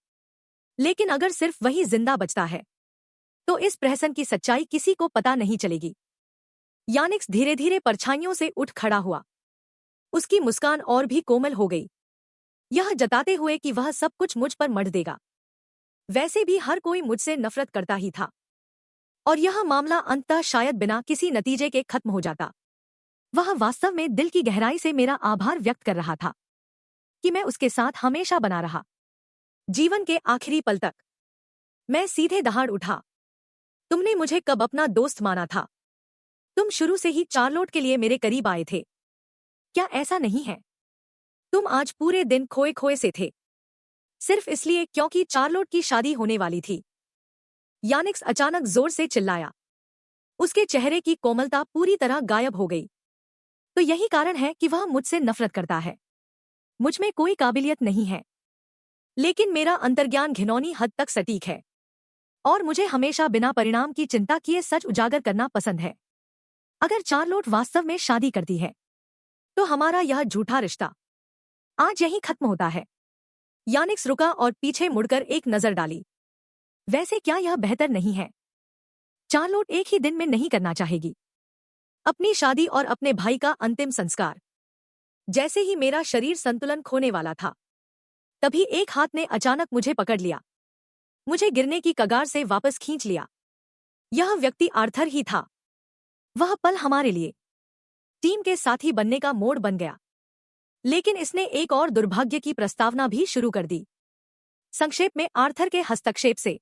लेकिन अगर सिर्फ वही जिंदा बचता है तो इस प्रहसन की सच्चाई किसी को पता नहीं चलेगी। यानिक्स धीरे धीरे परछाइयों से उठ खड़ा हुआ। उसकी मुस्कान और भी कोमल हो गई, यह जताते हुए कि वह सब कुछ मुझ पर मढ़ देगा। वैसे भी हर कोई मुझसे नफरत करता ही था, और यह मामला अंततः शायद बिना किसी नतीजे के खत्म हो जाता। वह वास्तव में दिल की गहराई से मेरा आभार व्यक्त कर रहा था कि मैं उसके साथ हमेशा बना रहा, जीवन के आखिरी पल तक। मैं सीधे दहाड़ उठा। तुमने मुझे कब अपना दोस्त माना था? तुम शुरू से ही चार्लोट के लिए मेरे करीब आए थे, क्या ऐसा नहीं है? तुम आज पूरे दिन खोए खोए से थे, सिर्फ इसलिए क्योंकि चार्लोट की शादी होने वाली थी। यानिक्स अचानक जोर से चिल्लाया। उसके चेहरे की कोमलता पूरी तरह गायब हो गई। तो यही कारण है कि वह मुझसे नफरत करता है। मुझ में कोई काबिलियत नहीं है, लेकिन मेरा अंतर्ज्ञान घिनौनी हद तक सटीक है, और मुझे हमेशा बिना परिणाम की चिंता किए सच उजागर करना पसंद है। अगर चार्लोट वास्तव में शादी करती है, तो हमारा यह झूठा रिश्ता आज यहीं खत्म होता है। यानिक्स रुका और पीछे मुड़कर एक नजर डाली। वैसे क्या यह बेहतर नहीं है? चार्लोट एक ही दिन में नहीं करना चाहेगी, अपनी शादी और अपने भाई का अंतिम संस्कार। जैसे ही मेरा शरीर संतुलन खोने वाला था, तभी एक हाथ ने अचानक मुझे पकड़ लिया, मुझे गिरने की कगार से वापस खींच लिया। यह व्यक्ति आर्थर ही था। वह पल हमारे लिए टीम के साथी बनने का मोड़ बन गया, लेकिन इसने एक और दुर्भाग्य की प्रस्तावना भी शुरू कर दी। संक्षेप में, आर्थर के हस्तक्षेप से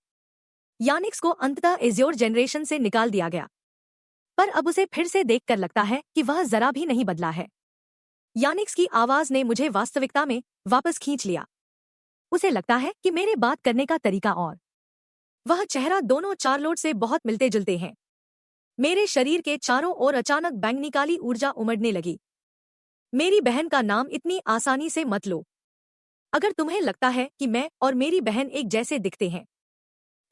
यानिक्स को अंततः एज्योर जनरेशन से निकाल दिया गया, पर अब उसे फिर से देखकर लगता है कि वह जरा भी नहीं बदला है। यानिक्स की आवाज ने मुझे वास्तविकता में वापस खींच लिया। उसे लगता है कि मेरे बात करने का तरीका और वह चेहरा दोनों चार्लोट से बहुत मिलते जुलते हैं। मेरे शरीर के चारों ओर अचानक बैंगनी काली ऊर्जा उमड़ने लगी। मेरी बहन का नाम इतनी आसानी से मत लो। अगर तुम्हें लगता है कि मैं और मेरी बहन एक जैसे दिखते हैं,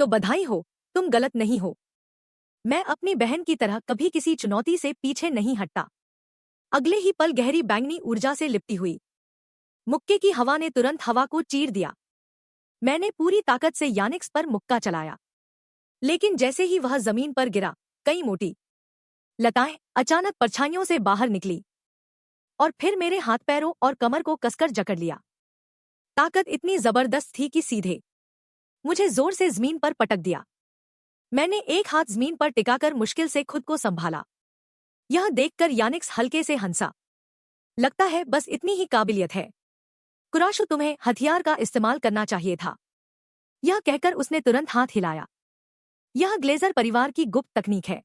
तो बधाई हो, तुम गलत नहीं हो। मैं अपनी बहन की तरह कभी किसी चुनौती से पीछे नहीं हटता। अगले ही पल गहरी बैंगनी ऊर्जा से लिपटी हुई मुक्के की हवा ने तुरंत हवा को चीर दिया। मैंने पूरी ताकत से यानिक्स पर मुक्का चलाया, लेकिन जैसे ही वह जमीन पर गिरा, कई मोटी लताएं अचानक परछाइयों से बाहर निकली और फिर मेरे हाथ पैरों और कमर को कसकर जकड़ लिया। ताकत इतनी जबरदस्त थी कि सीधे मुझे जोर से जमीन पर पटक दिया। मैंने एक हाथ जमीन पर टिकाकर मुश्किल से खुद को संभाला। यह देखकर यानिक्स हल्के से हंसा। लगता है बस इतनी ही काबिलियत है। कुराशु, तुम्हें हथियार का इस्तेमाल करना चाहिए था। यह कहकर उसने तुरंत हाथ हिलाया। यह ग्लेजर परिवार की गुप्त तकनीक है,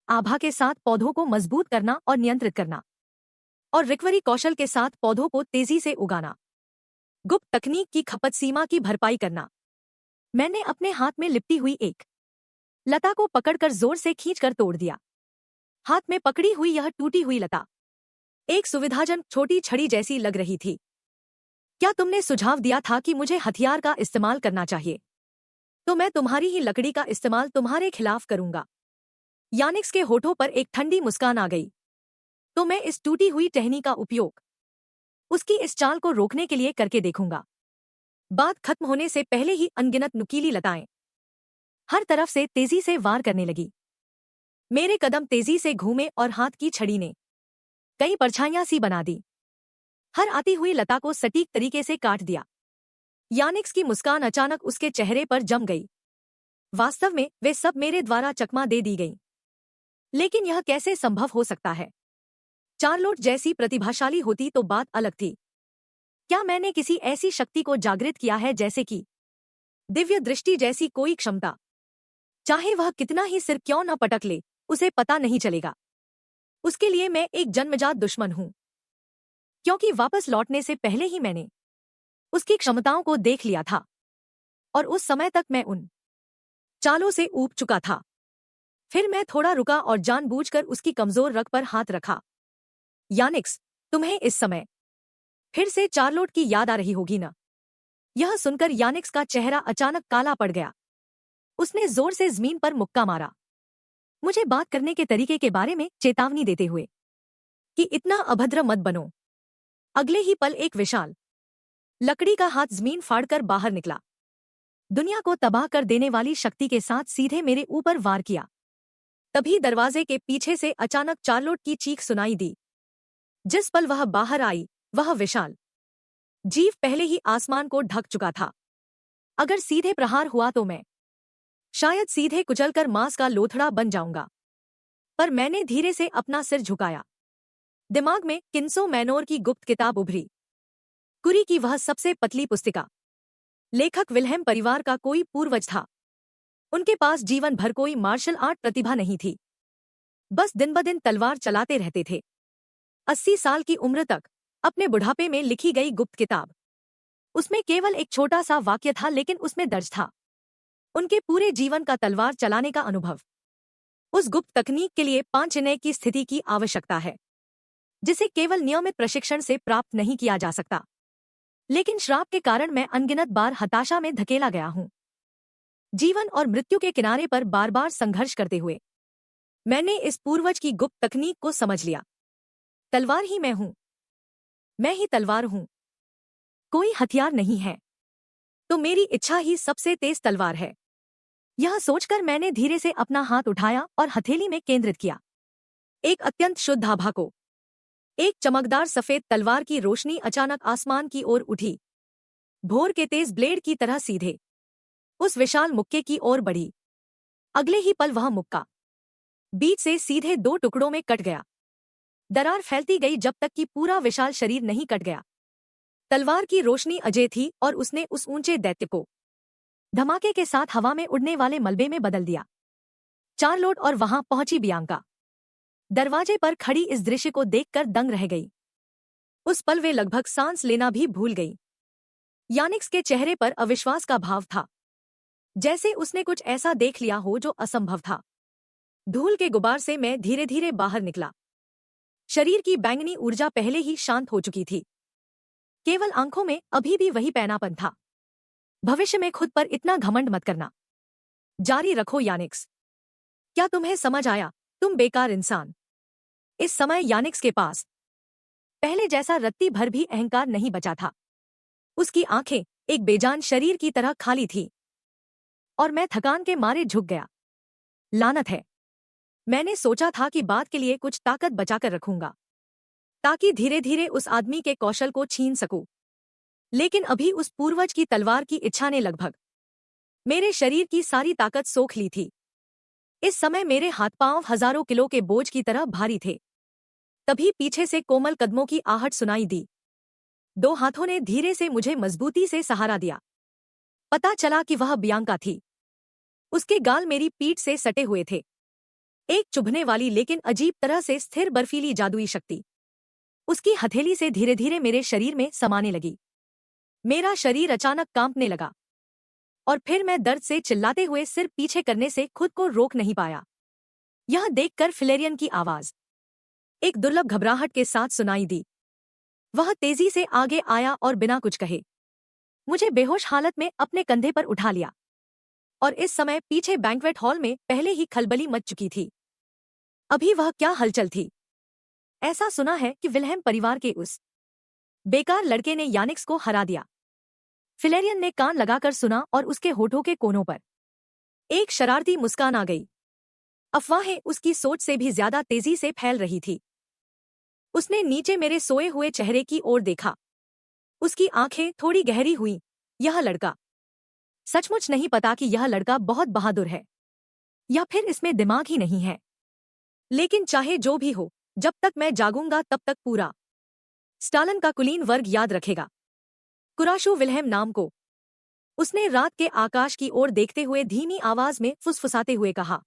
आभा के साथ पौधों को मजबूत करना और नियंत्रित करना, और रिकवरी कौशल के साथ पौधों को तेजी से उगाना। गुप्त तकनीक की खपत सीमा की भरपाई करना। मैंने अपने हाथ में लिपटी हुई एक लता को पकड़कर जोर से खींचकर तोड़ दिया। हाथ में पकड़ी हुई यह टूटी हुई लता एक सुविधाजनक छोटी छड़ी जैसी लग रही थी। क्या तुमने सुझाव दिया था कि मुझे हथियार का इस्तेमाल करना चाहिए? तो मैं तुम्हारी ही लकड़ी का इस्तेमाल तुम्हारे खिलाफ करूंगा। यानिक्स के होठों पर एक ठंडी मुस्कान आ गई। तो मैं इस टूटी हुई टहनी का उपयोग उसकी इस चाल को रोकने के लिए करके देखूंगा। बात खत्म होने से पहले ही अनगिनत नुकीली लताएं हर तरफ से तेजी से वार करने लगी। मेरे कदम तेजी से घूमे और हाथ की छड़ी ने कई परछाइयां सी बना दी। हर आती हुई लता को सटीक तरीके से काट दिया। यानिक्स की मुस्कान अचानक उसके चेहरे पर जम गई। वास्तव में वे सब मेरे द्वारा चकमा दे दी गईं। लेकिन यह कैसे संभव हो सकता है? चार्लोट जैसी प्रतिभाशाली होती तो बात अलग थी। क्या मैंने किसी ऐसी शक्ति को जागृत किया है, जैसे कि दिव्य दृष्टि जैसी कोई क्षमता? चाहे वह कितना ही सिर क्यों न पटक ले, उसे पता नहीं चलेगा। उसके लिए मैं एक जन्मजात दुश्मन हूं, क्योंकि वापस लौटने से पहले ही मैंने उसकी क्षमताओं को देख लिया था, और उस समय तक मैं उन चालों से ऊब चुका था। फिर मैं थोड़ा रुका और जानबूझकर उसकी कमजोर रग पर हाथ रखा। यानिक्स, तुम्हें इस समय फिर से चार्लोट की याद आ रही होगी ना? यह सुनकर यानिक्स का चेहरा अचानक काला पड़ गया। उसने जोर से जमीन पर मुक्का मारा, मुझे बात करने के तरीके के बारे में चेतावनी देते हुए कि इतना अभद्र मत बनो। अगले ही पल एक विशाल लकड़ी का हाथ जमीन फाड़कर बाहर निकला। दुनिया को तबाह कर देने वाली शक्ति के साथ सीधे मेरे ऊपर वार किया। तभी दरवाजे के पीछे से अचानक चार्लोट की चीख सुनाई दी। जिस पल वह बाहर आई, वह विशाल जीव पहले ही आसमान को ढक चुका था। अगर सीधे प्रहार हुआ तो मैं शायद सीधे कुचलकर मांस का लोथड़ा बन जाऊंगा, पर मैंने धीरे से अपना सिर झुकाया। दिमाग में किन्सो मैनोर की गुप्त किताब उभरी। कुरी की वह सबसे पतली पुस्तिका। लेखक विल्हेम परिवार का कोई पूर्वज था। उनके पास जीवन भर कोई मार्शल आर्ट प्रतिभा नहीं थी, बस दिन ब दिन तलवार चलाते रहते थे। 80 साल की उम्र तक अपने बुढ़ापे में लिखी गई गुप्त किताब। उसमें केवल एक छोटा सा वाक्य था, लेकिन उसमें दर्ज था उनके पूरे जीवन का तलवार चलाने का अनुभव। उस गुप्त तकनीक के लिए 5 इनय की स्थिति की आवश्यकता है, जिसे केवल नियमित प्रशिक्षण से प्राप्त नहीं किया जा सकता। लेकिन श्राप के कारण मैं अनगिनत बार हताशा में धकेला गया हूं। जीवन और मृत्यु के किनारे पर बार बार संघर्ष करते हुए मैंने इस पूर्वज की गुप्त तकनीक को समझ लिया। तलवार ही मैं हूं, मैं ही तलवार हूं। कोई हथियार नहीं है तो मेरी इच्छा ही सबसे तेज तलवार है। यह सोचकर मैंने धीरे से अपना हाथ उठाया और हथेली में केंद्रित किया। एक अत्यंत शुद्ध आभा को एक चमकदार सफेद तलवार की रोशनी अचानक आसमान की ओर उठी, भोर के तेज ब्लेड की तरह सीधे उस विशाल मुक्के की ओर बढ़ी। अगले ही पल वह मुक्का बीच से सीधे 2 टुकड़ों में कट गया। दरार फैलती गई जब तक कि पूरा विशाल शरीर नहीं कट गया। तलवार की रोशनी अजय थी और उसने उस ऊंचे दैत्य को धमाके के साथ हवा में उड़ने वाले मलबे में बदल दिया। चार्लोट और वहां पहुंची बियांका दरवाजे पर खड़ी इस दृश्य को देखकर दंग रह गई। उस पल वे लगभग सांस लेना भी भूल गई। यानिक्स के चेहरे पर अविश्वास का भाव था, जैसे उसने कुछ ऐसा देख लिया हो जो असंभव था। धूल के गुबार से मैं धीरे धीरे बाहर निकला। शरीर की बैंगनी ऊर्जा पहले ही शांत हो चुकी थी, केवल आंखों में अभी भी वही पैनापन था। भविष्य में खुद पर इतना घमंड मत करना। जारी रखो यानिक्स। क्या तुम्हें समझ आया, तुम बेकार इंसान। इस समय यानिक्स के पास पहले जैसा रत्ती भर भी अहंकार नहीं बचा था। उसकी आंखें एक बेजान शरीर की तरह खाली थी और मैं थकान के मारे झुक गया। लानत है, मैंने सोचा था कि बाद के लिए कुछ ताकत बचाकर रखूंगा, ताकि धीरे धीरे उस आदमी के कौशल को छीन सकूं। लेकिन अभी उस पूर्वज की तलवार की इच्छा ने लगभग मेरे शरीर की सारी ताकत सोख ली थी। इस समय मेरे हाथ पांव हजारों किलो के बोझ की तरह भारी थे। तभी पीछे से कोमल कदमों की आहट सुनाई दी। 2 हाथों ने धीरे से मुझे मजबूती से सहारा दिया। पता चला कि वह बियांका थी। उसके गाल मेरी पीठ से सटे हुए थे। एक चुभने वाली लेकिन अजीब तरह से स्थिर बर्फीली जादुई शक्ति उसकी हथेली से धीरे धीरे मेरे शरीर में समाने लगी। मेरा शरीर अचानक कांपने लगा और फिर मैं दर्द से चिल्लाते हुए सिर पीछे करने से खुद को रोक नहीं पाया। यह देखकर फिलेरियन की आवाज एक दुर्लभ घबराहट के साथ सुनाई दी। वह तेजी से आगे आया और बिना कुछ कहे मुझे बेहोश हालत में अपने कंधे पर उठा लिया। और इस समय पीछे बैंक्वेट हॉल में पहले ही खलबली मच चुकी थी। अभी वह क्या हलचल थी। ऐसा सुना है कि विल्हेम परिवार के उस बेकार लड़के ने यानिक्स को हरा दिया। फिलेरियन ने कान लगाकर सुना और उसके होठों के कोनों पर एक शरारती मुस्कान आ गई। अफवाहें उसकी सोच से भी ज्यादा तेजी से फैल रही थी। उसने नीचे मेरे सोए हुए चेहरे की ओर देखा। उसकी आंखें थोड़ी गहरी हुईं। यह लड़का सचमुच नहीं पता कि यह लड़का बहुत बहादुर है या फिर इसमें दिमाग ही नहीं है। लेकिन चाहे जो भी हो, जब तक मैं जागूंगा तब तक पूरा स्टालन का कुलीन वर्ग याद रखेगा कुराशु विल्हेम नाम को। उसने रात के आकाश की ओर देखते हुए धीमी आवाज में फुसफुसाते हुए कहा,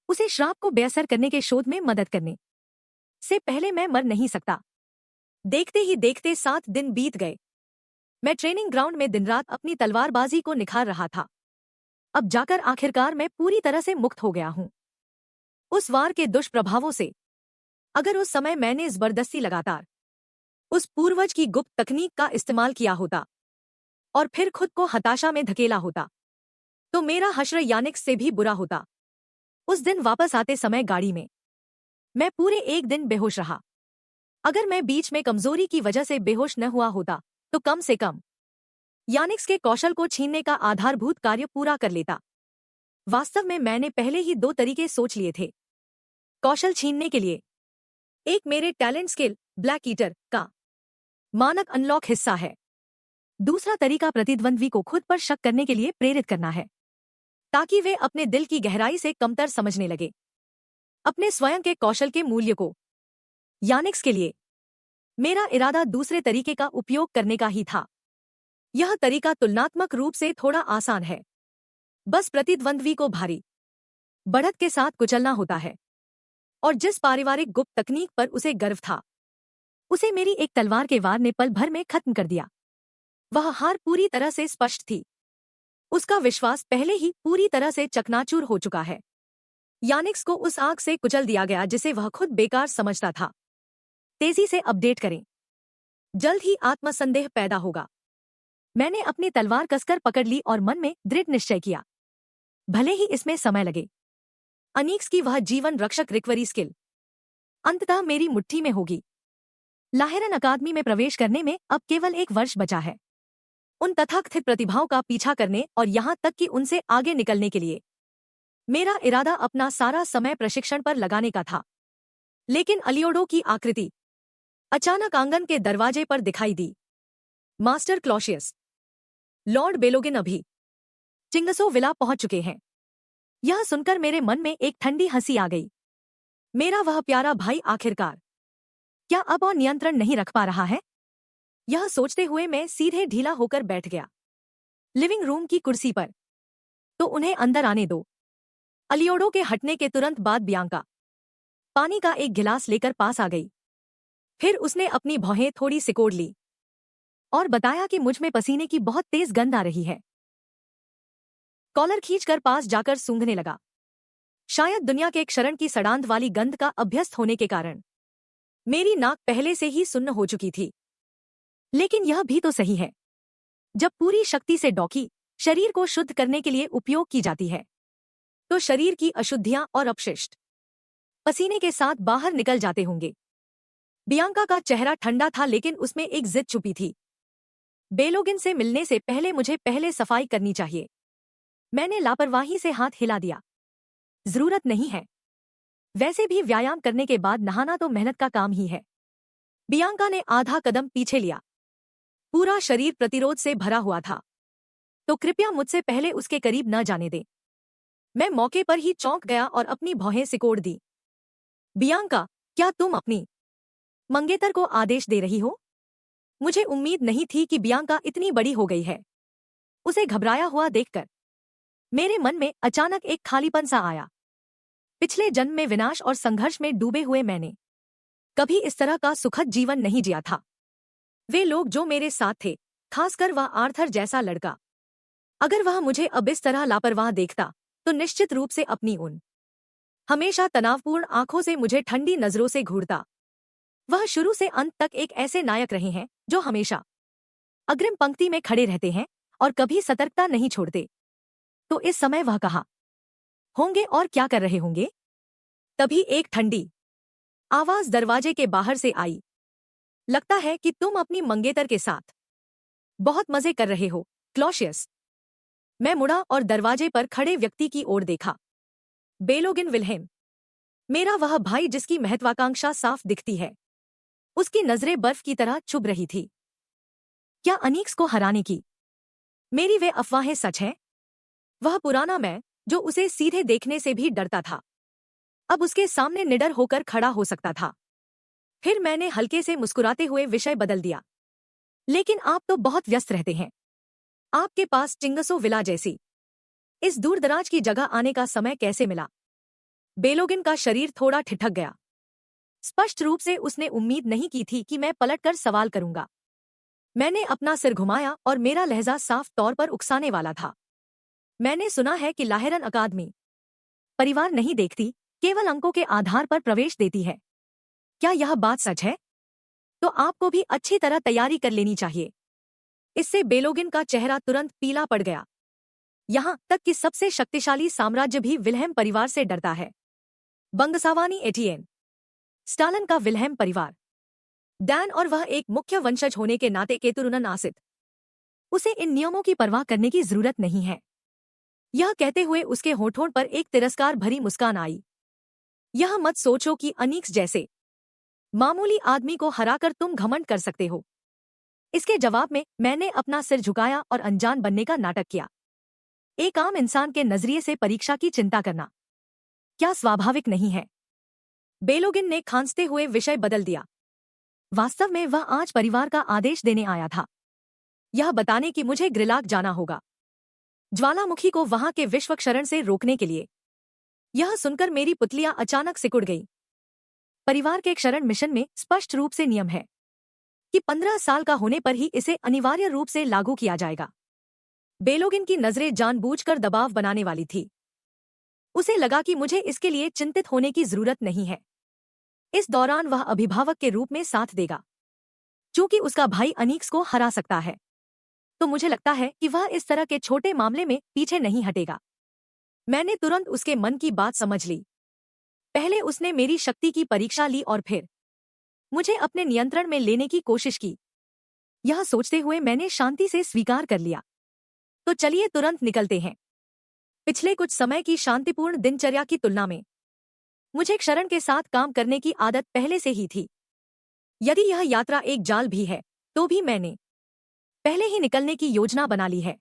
उसे श्राप को बेअसर करने के शोध में मदद करने से पहले मैं मर नहीं सकता। देखते ही देखते 7 दिन बीत गए। मैं ट्रेनिंग ग्राउंड में दिन रात अपनी तलवारबाजी को निखार रहा था। अब जाकर आखिरकार मैं पूरी तरह से मुक्त हो गया हूं उस वार के दुष्प्रभावों से। अगर उस समय मैंने जबरदस्ती लगातार उस पूर्वज की गुप्त तकनीक का इस्तेमाल किया होता और फिर खुद को हताशा में धकेला होता, तो मेरा हश्र यानिक्स से भी बुरा होता। उस दिन वापस आते समय गाड़ी में मैं पूरे 1 दिन बेहोश रहा। अगर मैं बीच में कमजोरी की वजह से बेहोश न हुआ होता तो कम से कम यानिक्स के कौशल को छीनने का आधारभूत कार्य पूरा कर लेता। वास्तव में मैंने पहले ही 2 तरीके सोच लिए थे कौशल छीनने के लिए। एक मेरे टैलेंट स्किल ब्लैक ईटर का मानक अनलॉक हिस्सा है। दूसरा तरीका प्रतिद्वंद्वी को खुद पर शक करने के लिए प्रेरित करना है, ताकि वे अपने दिल की गहराई से कमतर समझने लगे अपने स्वयं के कौशल के मूल्य को। यानिक्स के लिए मेरा इरादा दूसरे तरीके का उपयोग करने का ही था। यह तरीका तुलनात्मक रूप से थोड़ा आसान है। बस प्रतिद्वंद्वी को भारी बढ़त के साथ कुचलना होता है, और जिस पारिवारिक गुप्त तकनीक पर उसे गर्व था, उसे मेरी एक तलवार के वार ने पल भर में खत्म कर दिया। वह हार पूरी तरह से स्पष्ट थी। उसका विश्वास पहले ही पूरी तरह से चकनाचूर हो चुका है। यानिक्स को उस आग से कुचल दिया गया जिसे वह खुद बेकार समझता था। तेजी से अपडेट करें, जल्द ही आत्मसंदेह पैदा होगा। मैंने अपनी तलवार कसकर पकड़ ली और मन में दृढ़ निश्चय किया, भले ही इसमें समय लगे। अनीक्स की वह जीवन रक्षक रिकवरी स्किल अंततः मेरी मुट्ठी में होगी। लाहेरन अकादमी में प्रवेश करने में अब केवल 1 वर्ष बचा है। उन तथाकथित प्रतिभाओं का पीछा करने और यहां तक कि उनसे आगे निकलने के लिए मेरा इरादा अपना सारा समय प्रशिक्षण पर लगाने का था। लेकिन अलियोडो की आकृति अचानक आंगन के दरवाजे पर दिखाई दी। मास्टर क्लॉशियस, लॉर्ड बेलोगिन अभी चिंगसो विला पहुंच चुके हैं। यह सुनकर मेरे मन में एक ठंडी हंसी आ गई। मेरा वह प्यारा भाई आखिरकार क्या अब और नियंत्रण नहीं रख पा रहा है? यह सोचते हुए मैं सीधे ढीला होकर बैठ गया लिविंग रूम की कुर्सी पर। तो उन्हें अंदर आने दो। अलियोडो के हटने के तुरंत बाद बियांका पानी का एक गिलास लेकर पास आ गई। फिर उसने अपनी भौहें थोड़ी सिकोड़ ली और बताया कि मुझ में पसीने की बहुत तेज गंध आ रही है। कॉलर खींचकर पास जाकर सूंघने लगा। शायद दुनिया के क्षरण की सड़ांध वाली गंध का अभ्यस्त होने के कारण मेरी नाक पहले से ही सुन्न हो चुकी थी। लेकिन यह भी तो सही है, जब पूरी शक्ति से डॉकी शरीर को शुद्ध करने के लिए उपयोग की जाती है, तो शरीर की अशुद्धियां और अपशिष्ट पसीने के साथ बाहर निकल जाते होंगे। बियांका का चेहरा ठंडा था, लेकिन उसमें एक जिद छुपी थी। बेलोगिन से मिलने से पहले मुझे पहले सफाई करनी चाहिए। मैंने लापरवाही से हाथ हिला दिया। जरूरत नहीं है। वैसे भी व्यायाम करने के बाद नहाना तो मेहनत का काम ही है। बियांका ने आधा कदम पीछे लिया। पूरा शरीर प्रतिरोध से भरा हुआ था, तो कृपया मुझसे पहले उसके करीब न जाने दें। मैं मौके पर ही चौंक गया और अपनी भौहें सिकोड़ दी। बियांका, क्या तुम अपनी मंगेतर को आदेश दे रही हो? मुझे उम्मीद नहीं थी कि बियांका इतनी बड़ी हो गई है। उसे घबराया हुआ देखकर मेरे मन में अचानक एक खालीपन सा आया। पिछले जन्म में विनाश और संघर्ष में डूबे हुए मैंने कभी इस तरह का सुखद जीवन नहीं जिया था। वे लोग जो मेरे साथ थे, खासकर वह आर्थर जैसा लड़का, अगर वह मुझे अब इस तरह लापरवाह देखता तो निश्चित रूप से अपनी उन हमेशा तनावपूर्ण आंखों से मुझे ठंडी नजरों से घूरता। वह शुरू से अंत तक एक ऐसे नायक रहे हैं जो हमेशा अग्रिम पंक्ति में खड़े रहते हैं और कभी सतर्कता नहीं छोड़ते। तो इस समय वह कहाँ होंगे और क्या कर रहे होंगे? तभी एक ठंडी आवाज दरवाजे के बाहर से आई। लगता है कि तुम अपनी मंगेतर के साथ बहुत मजे कर रहे हो, क्लॉशियस। मैं मुड़ा और दरवाजे पर खड़े व्यक्ति की ओर देखा। बेलोगिन विल्हेम, मेरा वह भाई जिसकी महत्वाकांक्षा साफ दिखती है। उसकी नजरें बर्फ की तरह चुभ रही थी। क्या अनीक्स को हराने की मेरी वे अफवाहें सच हैं? वह पुराना मैं, जो उसे सीधे देखने से भी डरता था, अब उसके सामने निडर होकर खड़ा हो सकता था। फिर मैंने हल्के से मुस्कुराते हुए विषय बदल दिया। लेकिन आप तो बहुत व्यस्त रहते हैं। आपके पास चिंगसो विला जैसी इस दूरदराज की जगह आने का समय कैसे मिला? बेलोगिन का शरीर थोड़ा ठिठक गया। स्पष्ट रूप से उसने उम्मीद नहीं की थी कि मैं पलटकर सवाल करूंगा। मैंने अपना सिर घुमाया और मेरा लहजा साफ तौर पर उकसाने वाला था। मैंने सुना है कि लाहेरन अकादमी परिवार नहीं देखती, केवल अंकों के आधार पर प्रवेश देती है। क्या यह बात सच है? तो आपको भी अच्छी तरह तैयारी कर लेनी चाहिए। इससे बेलोगिन का चेहरा तुरंत पीला पड़ गया। यहां तक कि सबसे शक्तिशाली साम्राज्य भी विल्हेम परिवार से डरता है। बंगसावानी एटिएन स्टालन का विल्हेम परिवार, डैन और वह एक मुख्य वंशज होने के नाते केतुरुनन आसित उसे इन नियमों की परवाह करने की जरूरत नहीं है। यह कहते हुए उसके होठों पर एक तिरस्कार भरी मुस्कान आई। यह मत सोचो कि अनीक्स जैसे मामूली आदमी को हराकर तुम घमंड कर सकते हो। इसके जवाब में मैंने अपना सिर झुकाया और अनजान बनने का नाटक किया। एक आम इंसान के नजरिए से परीक्षा की चिंता करना क्या स्वाभाविक नहीं है? बेलोगिन ने खांसते हुए विषय बदल दिया। वास्तव में वह आज परिवार का आदेश देने आया था, यह बताने कि मुझे ग्रिलाग जाना होगा, ज्वालामुखी को वहां के विश्वक्षरण से रोकने के लिए। यह सुनकर मेरी पुतलियां अचानक सिकुड़ गई। परिवार के क्षरण मिशन में स्पष्ट रूप से नियम है कि 15 साल का होने पर ही इसे अनिवार्य रूप से लागू किया जाएगा। बेलोगिन की नजरें जानबूझकर दबाव बनाने वाली थी। उसे लगा कि मुझे इसके लिए चिंतित होने की जरूरत नहीं है। इस दौरान वह अभिभावक के रूप में साथ देगा। चूंकि उसका भाई अनीक्स को हरा सकता है, तो मुझे लगता है कि वह इस तरह के छोटे मामले में पीछे नहीं हटेगा। मैंने तुरंत उसके मन की बात समझ ली। पहले उसने मेरी शक्ति की परीक्षा ली और फिर मुझे अपने नियंत्रण में लेने की कोशिश की। यह सोचते हुए मैंने शांति से स्वीकार कर लिया। तो चलिए तुरंत निकलते हैं। पिछले कुछ समय की शांतिपूर्ण दिनचर्या की तुलना में मुझे क्षरण के साथ काम करने की आदत पहले से ही थी। यदि यह यात्रा एक जाल भी है, तो भी मैंने पहले ही निकलने की योजना बना ली है।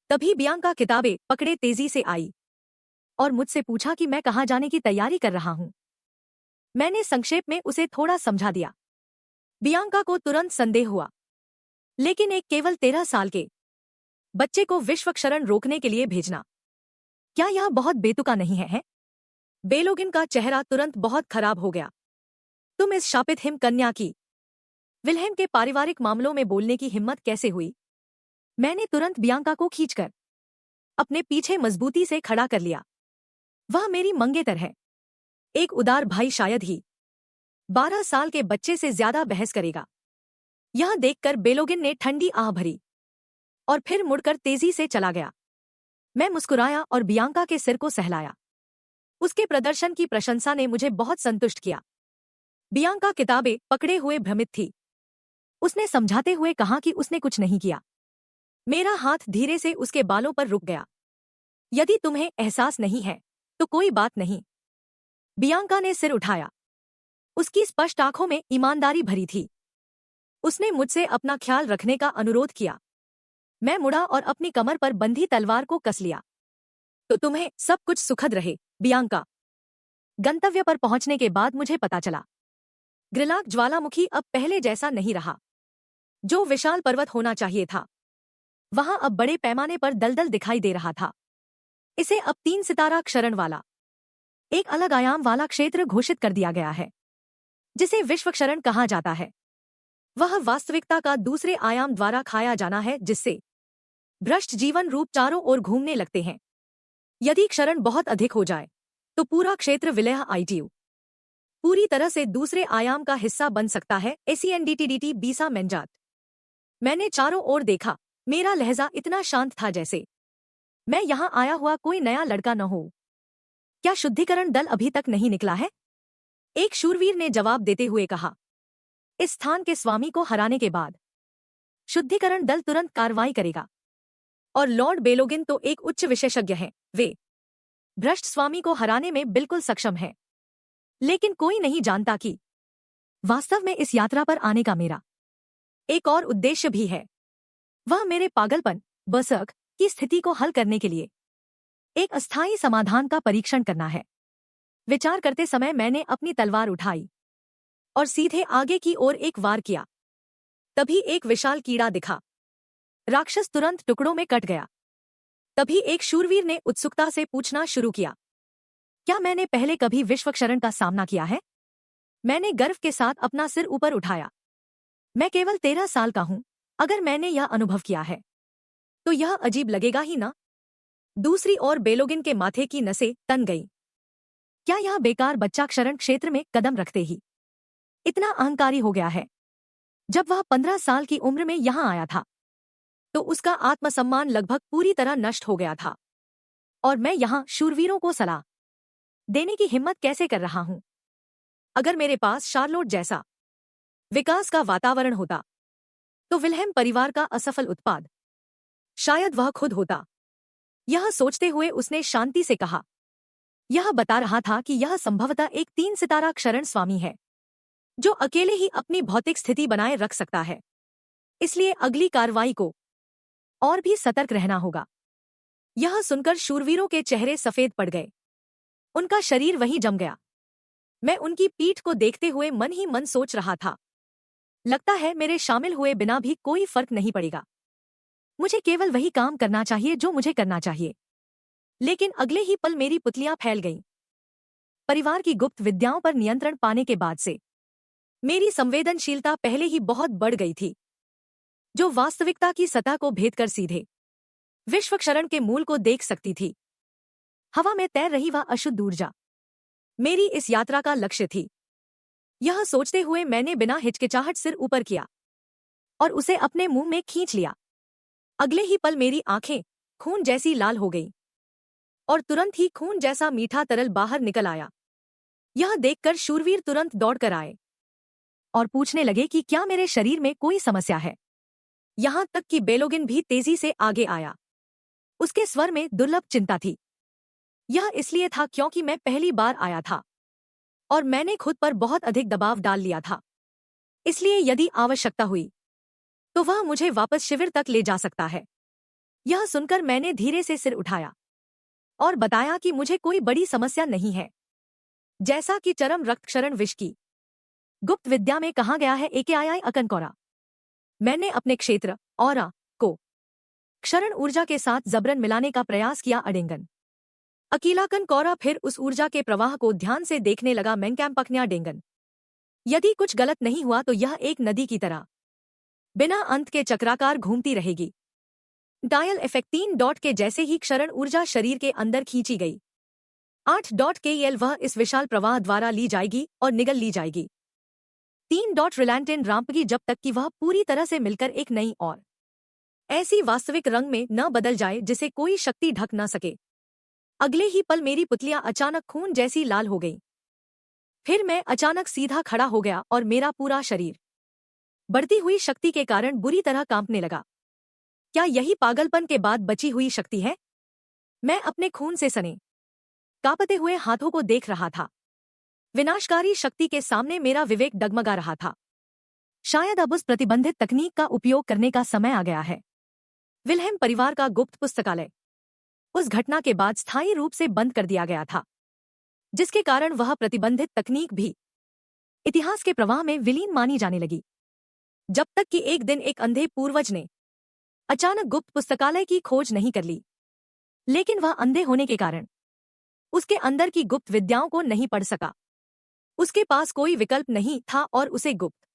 तभी बियांका किताबें पकड़े तेजी से आई और मुझसे पूछा कि मैं कहाँ जाने की तैयारी कर रहा हूँ। मैंने संक्षेप में उसे थोड़ा समझा दिया। बियांका को तुरंत संदेह हुआ, लेकिन एक केवल 13 साल के बच्चे को विश्वक्षरण रोकने के लिए भेजना, क्या यह बहुत बेतुका नहीं है? बेलोगिन का चेहरा तुरंत बहुत खराब हो गया। तुम इस शापित हिम कन्या की विल्हेम के पारिवारिक मामलों में बोलने की हिम्मत कैसे हुई? मैंने तुरंत बियांका को खींचकर अपने पीछे मजबूती से खड़ा कर लिया। वह मेरी मंगेतर है। एक उदार भाई शायद ही 12 साल के बच्चे से ज्यादा बहस करेगा। यह देखकर बेलोगिन ने ठंडी आह भरी और फिर मुड़कर तेजी से चला गया। मैं मुस्कुराया और बियांका के सिर को सहलाया। उसके प्रदर्शन की प्रशंसा ने मुझे बहुत संतुष्ट किया। बियांका किताबें पकड़े हुए भ्रमित थी। उसने समझाते हुए कहा कि उसने कुछ नहीं किया। मेरा हाथ धीरे से उसके बालों पर रुक गया। यदि तुम्हें एहसास नहीं है तो कोई बात नहीं। बियांका ने सिर उठाया। उसकी स्पष्ट आंखों में ईमानदारी भरी थी। उसने मुझसे अपना ख्याल रखने का अनुरोध किया। मैं मुड़ा और अपनी कमर पर बंधी तलवार को कस लिया। तो तुम्हें सब कुछ सुखद रहे, बियांका। गंतव्य पर पहुंचने के बाद मुझे पता चला, ग्रिलाग ज्वालामुखी अब पहले जैसा नहीं रहा। जो विशाल पर्वत होना चाहिए था, वहां अब बड़े पैमाने पर दलदल दिखाई दे रहा था। इसे अब 3 सितारा क्षरण वाला एक अलग आयाम वाला क्षेत्र घोषित कर दिया गया है, जिसे विश्वक्षरण कहा जाता है। वह वास्तविकता का दूसरे आयाम द्वारा खाया जाना है, जिससे भ्रष्ट जीवन रूप चारों ओर घूमने लगते हैं। यदि क्षरण बहुत अधिक हो जाए तो पूरा क्षेत्र विलय आईटीयू पूरी तरह से दूसरे आयाम का हिस्सा बन सकता है। एसीएनडीटीडीटी बीसा मेंजात। मैंने चारों ओर देखा। मेरा लहजा इतना शांत था जैसे मैं यहाँ आया हुआ कोई नया लड़का न हो। क्या शुद्धिकरण दल अभी तक नहीं निकला है? एक शूरवीर ने जवाब देते हुए कहा। इस स्थान के स्वामी को हराने के बाद शुद्धिकरण दल तुरंत कार्रवाई करेगा। और लॉर्ड बेलोगिन तो एक उच्च विशेषज्ञ हैं। वे भ्रष्ट स्वामी को हराने में बिल्कुल सक्षम हैं। लेकिन कोई नहीं जानता कि वास्तव में इस यात्रा पर आने का मेरा एक और उद्देश्य भी है। वह मेरे पागलपन, बर्सर्क की स्थिति को हल करने के लिए एक अस्थायी समाधान का परीक्षण करना है। विचार करते समय मैंने अपनी तलवार उठाई और सीधे आगे की ओर एक वार किया। तभी एक विशाल कीड़ा दिखा। राक्षस तुरंत टुकड़ों में कट गया। तभी एक शूरवीर ने उत्सुकता से पूछना शुरू किया, क्या मैंने पहले कभी विश्वक्षरण का सामना किया है? मैंने गर्व के साथ अपना सिर ऊपर उठाया। मैं केवल 13 साल का हूं। अगर मैंने यह अनुभव किया है तो यह अजीब लगेगा ही ना। दूसरी ओर बेलोगिन के माथे की नसें तन गई। क्या यह बेकार बच्चा क्षरण क्षेत्र में कदम रखते ही इतना अहंकारी हो गया है? जब वह 15 साल की उम्र में यहां आया था तो उसका आत्मसम्मान लगभग पूरी तरह नष्ट हो गया था। और मैं यहां शूरवीरों को सलाह देने की हिम्मत कैसे कर रहा हूं? अगर मेरे पास शार्लोट जैसा विकास का वातावरण होता तो विल्हेम परिवार का असफल उत्पाद शायद वह खुद होता। यह सोचते हुए उसने शांति से कहा, यह बता रहा था कि यह संभवतः एक 3 सितारा क्षरण स्वामी है, जो अकेले ही अपनी भौतिक स्थिति बनाए रख सकता है। इसलिए अगली कार्रवाई को और भी सतर्क रहना होगा। यह सुनकर शूरवीरों के चेहरे सफेद पड़ गए। उनका शरीर वहीं जम गया। मैं उनकी पीठ को देखते हुए मन ही मन सोच रहा था, लगता है मेरे शामिल हुए बिना भी कोई फर्क नहीं पड़ेगा। मुझे केवल वही काम करना चाहिए जो मुझे करना चाहिए। लेकिन अगले ही पल मेरी पुतलियां फैल गईं। परिवार की गुप्त विद्याओं पर नियंत्रण पाने के बाद से मेरी संवेदनशीलता पहले ही बहुत बढ़ गई थी, जो वास्तविकता की सतह को भेद कर सीधे विश्व क्षरण के मूल को देख सकती थी। हवा में तैर रही वह अशुद्ध ऊर्जा मेरी इस यात्रा का लक्ष्य थी। यह सोचते हुए मैंने बिना हिचकिचाहट सिर ऊपर किया और उसे अपने मुंह में खींच लिया। अगले ही पल मेरी आंखें खून जैसी लाल हो गईं और तुरंत ही खून जैसा मीठा तरल बाहर निकल आया। यह देखकर शूरवीर तुरंत दौड़कर आए और पूछने लगे कि क्या मेरे शरीर में कोई समस्या है। यहां तक कि बेलोगिन भी तेजी से आगे आया। उसके स्वर में दुर्लभ चिंता थी। यह इसलिए था क्योंकि मैं पहली बार आया था और मैंने खुद पर बहुत अधिक दबाव डाल लिया था। इसलिए यदि आवश्यकता हुई तो वह मुझे वापस शिविर तक ले जा सकता है। यह सुनकर मैंने धीरे से सिर उठाया और बताया कि मुझे कोई बड़ी समस्या नहीं है। जैसा कि चरम रक्तक्षरण विष की गुप्त विद्या में कहा गया है, एकेआई अकनकोरा, मैंने अपने क्षेत्र ऑरा को क्षरण ऊर्जा के साथ जबरन मिलाने का प्रयास किया। अडेंगन अकीलाकन कौरा फिर उस ऊर्जा के प्रवाह को ध्यान से देखने लगा। मैंकैम्पकन्या डेंगन, यदि कुछ गलत नहीं हुआ तो यह एक नदी की तरह बिना अंत के चक्राकार घूमती रहेगी। डायल इफेक्ट 3 डॉट के जैसे ही क्षरण ऊर्जा शरीर के अंदर खींची गई। 8 डॉट के एल वह इस विशाल प्रवाह द्वारा ली जाएगी और निगल ली जाएगी। 3 डॉट रिलैंटेन राम्पगी, जब तक कि वह पूरी तरह से मिलकर एक नई और ऐसी वास्तविक रंग में न बदल जाए जिसे कोई शक्ति ढक न सके। अगले ही पल मेरी पुतलियां अचानक खून जैसी लाल हो गईं। फिर मैं अचानक सीधा खड़ा हो गया और मेरा पूरा शरीर बढ़ती हुई शक्ति के कारण बुरी तरह कांपने लगा। क्या यही पागलपन के बाद बची हुई शक्ति है? मैं अपने खून से सने कांपते हुए हाथों को देख रहा था। विनाशकारी शक्ति के सामने मेरा विवेक डगमगा रहा था। शायद अब उस प्रतिबंधित तकनीक का उपयोग करने का समय आ गया है। विल्हेम परिवार का गुप्त पुस्तकालय उस घटना के बाद स्थायी रूप से बंद कर दिया गया था, जिसके कारण वह प्रतिबंधित तकनीक भी इतिहास के प्रवाह में विलीन मानी जाने लगी। जब तक कि एक दिन एक अंधे पूर्वज ने अचानक गुप्त पुस्तकालय की खोज नहीं कर ली। लेकिन वह अंधे होने के कारण उसके अंदर की गुप्त विद्याओं को नहीं पढ़ सका। उसके पास कोई विकल्प नहीं था और उसे गुप्त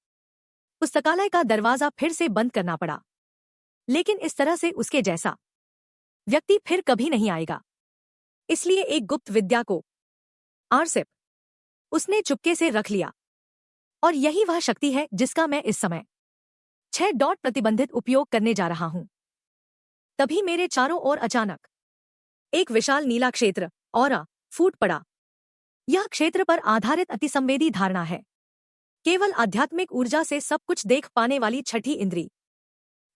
पुस्तकालय का दरवाजा फिर से बंद करना पड़ा। लेकिन इस तरह से उसके जैसा व्यक्ति फिर कभी नहीं आएगा। इसलिए एक गुप्त विद्या को आरसिप उसने चुपके से रख लिया और यही वह शक्ति है जिसका मैं इस समय 6 डॉट प्रतिबंधित उपयोग करने जा रहा हूं। तभी मेरे चारों ओर अचानक एक विशाल नीला क्षेत्र ऑरा फूट पड़ा। यह क्षेत्र पर आधारित अतिसंवेदी धारणा है, केवल आध्यात्मिक ऊर्जा से सब कुछ देख पाने वाली छठी इंद्री।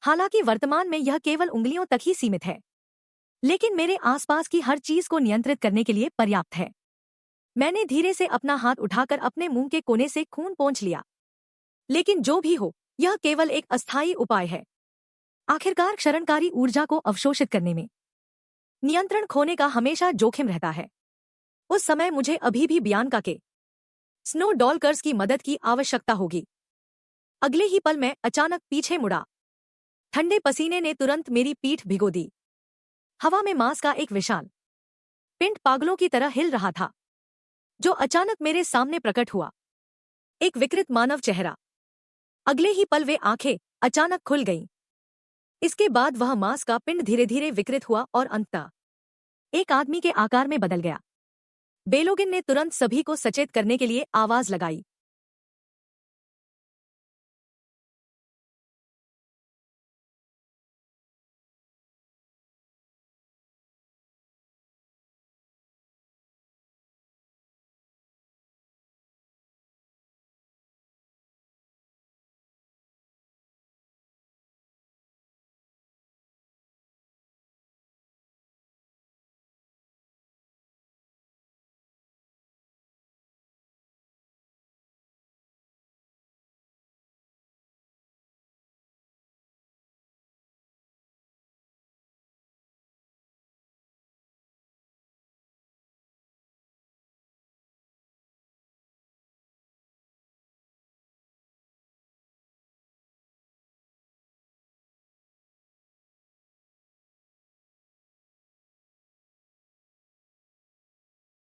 हालांकि वर्तमान में यह केवल उंगलियों तक ही सीमित है, लेकिन मेरे आसपास की हर चीज को नियंत्रित करने के लिए पर्याप्त है। मैंने धीरे से अपना हाथ उठाकर अपने मुंह के कोने से खून पोंछ लिया। लेकिन जो भी हो, यह केवल एक अस्थायी उपाय है। आखिरकार क्षरणकारी ऊर्जा को अवशोषित करने में नियंत्रण खोने का हमेशा जोखिम रहता है। उस समय मुझे अभी भी बियांका के स्नो डॉलकर्स की मदद की आवश्यकता होगी। अगले ही पल मैं अचानक पीछे मुड़ा। ठंडे पसीने ने तुरंत मेरी पीठ भिगो दी। हवा में मांस का एक विशाल पिंड पागलों की तरह हिल रहा था, जो अचानक मेरे सामने प्रकट हुआ। एक विकृत मानव चेहरा। अगले ही पल वे आंखें अचानक खुल गईं। इसके बाद वह मांस का पिंड धीरे धीरे विकृत हुआ और अंततः एक आदमी के आकार में बदल गया। बेलोगिन ने तुरंत सभी को सचेत करने के लिए आवाज लगाई।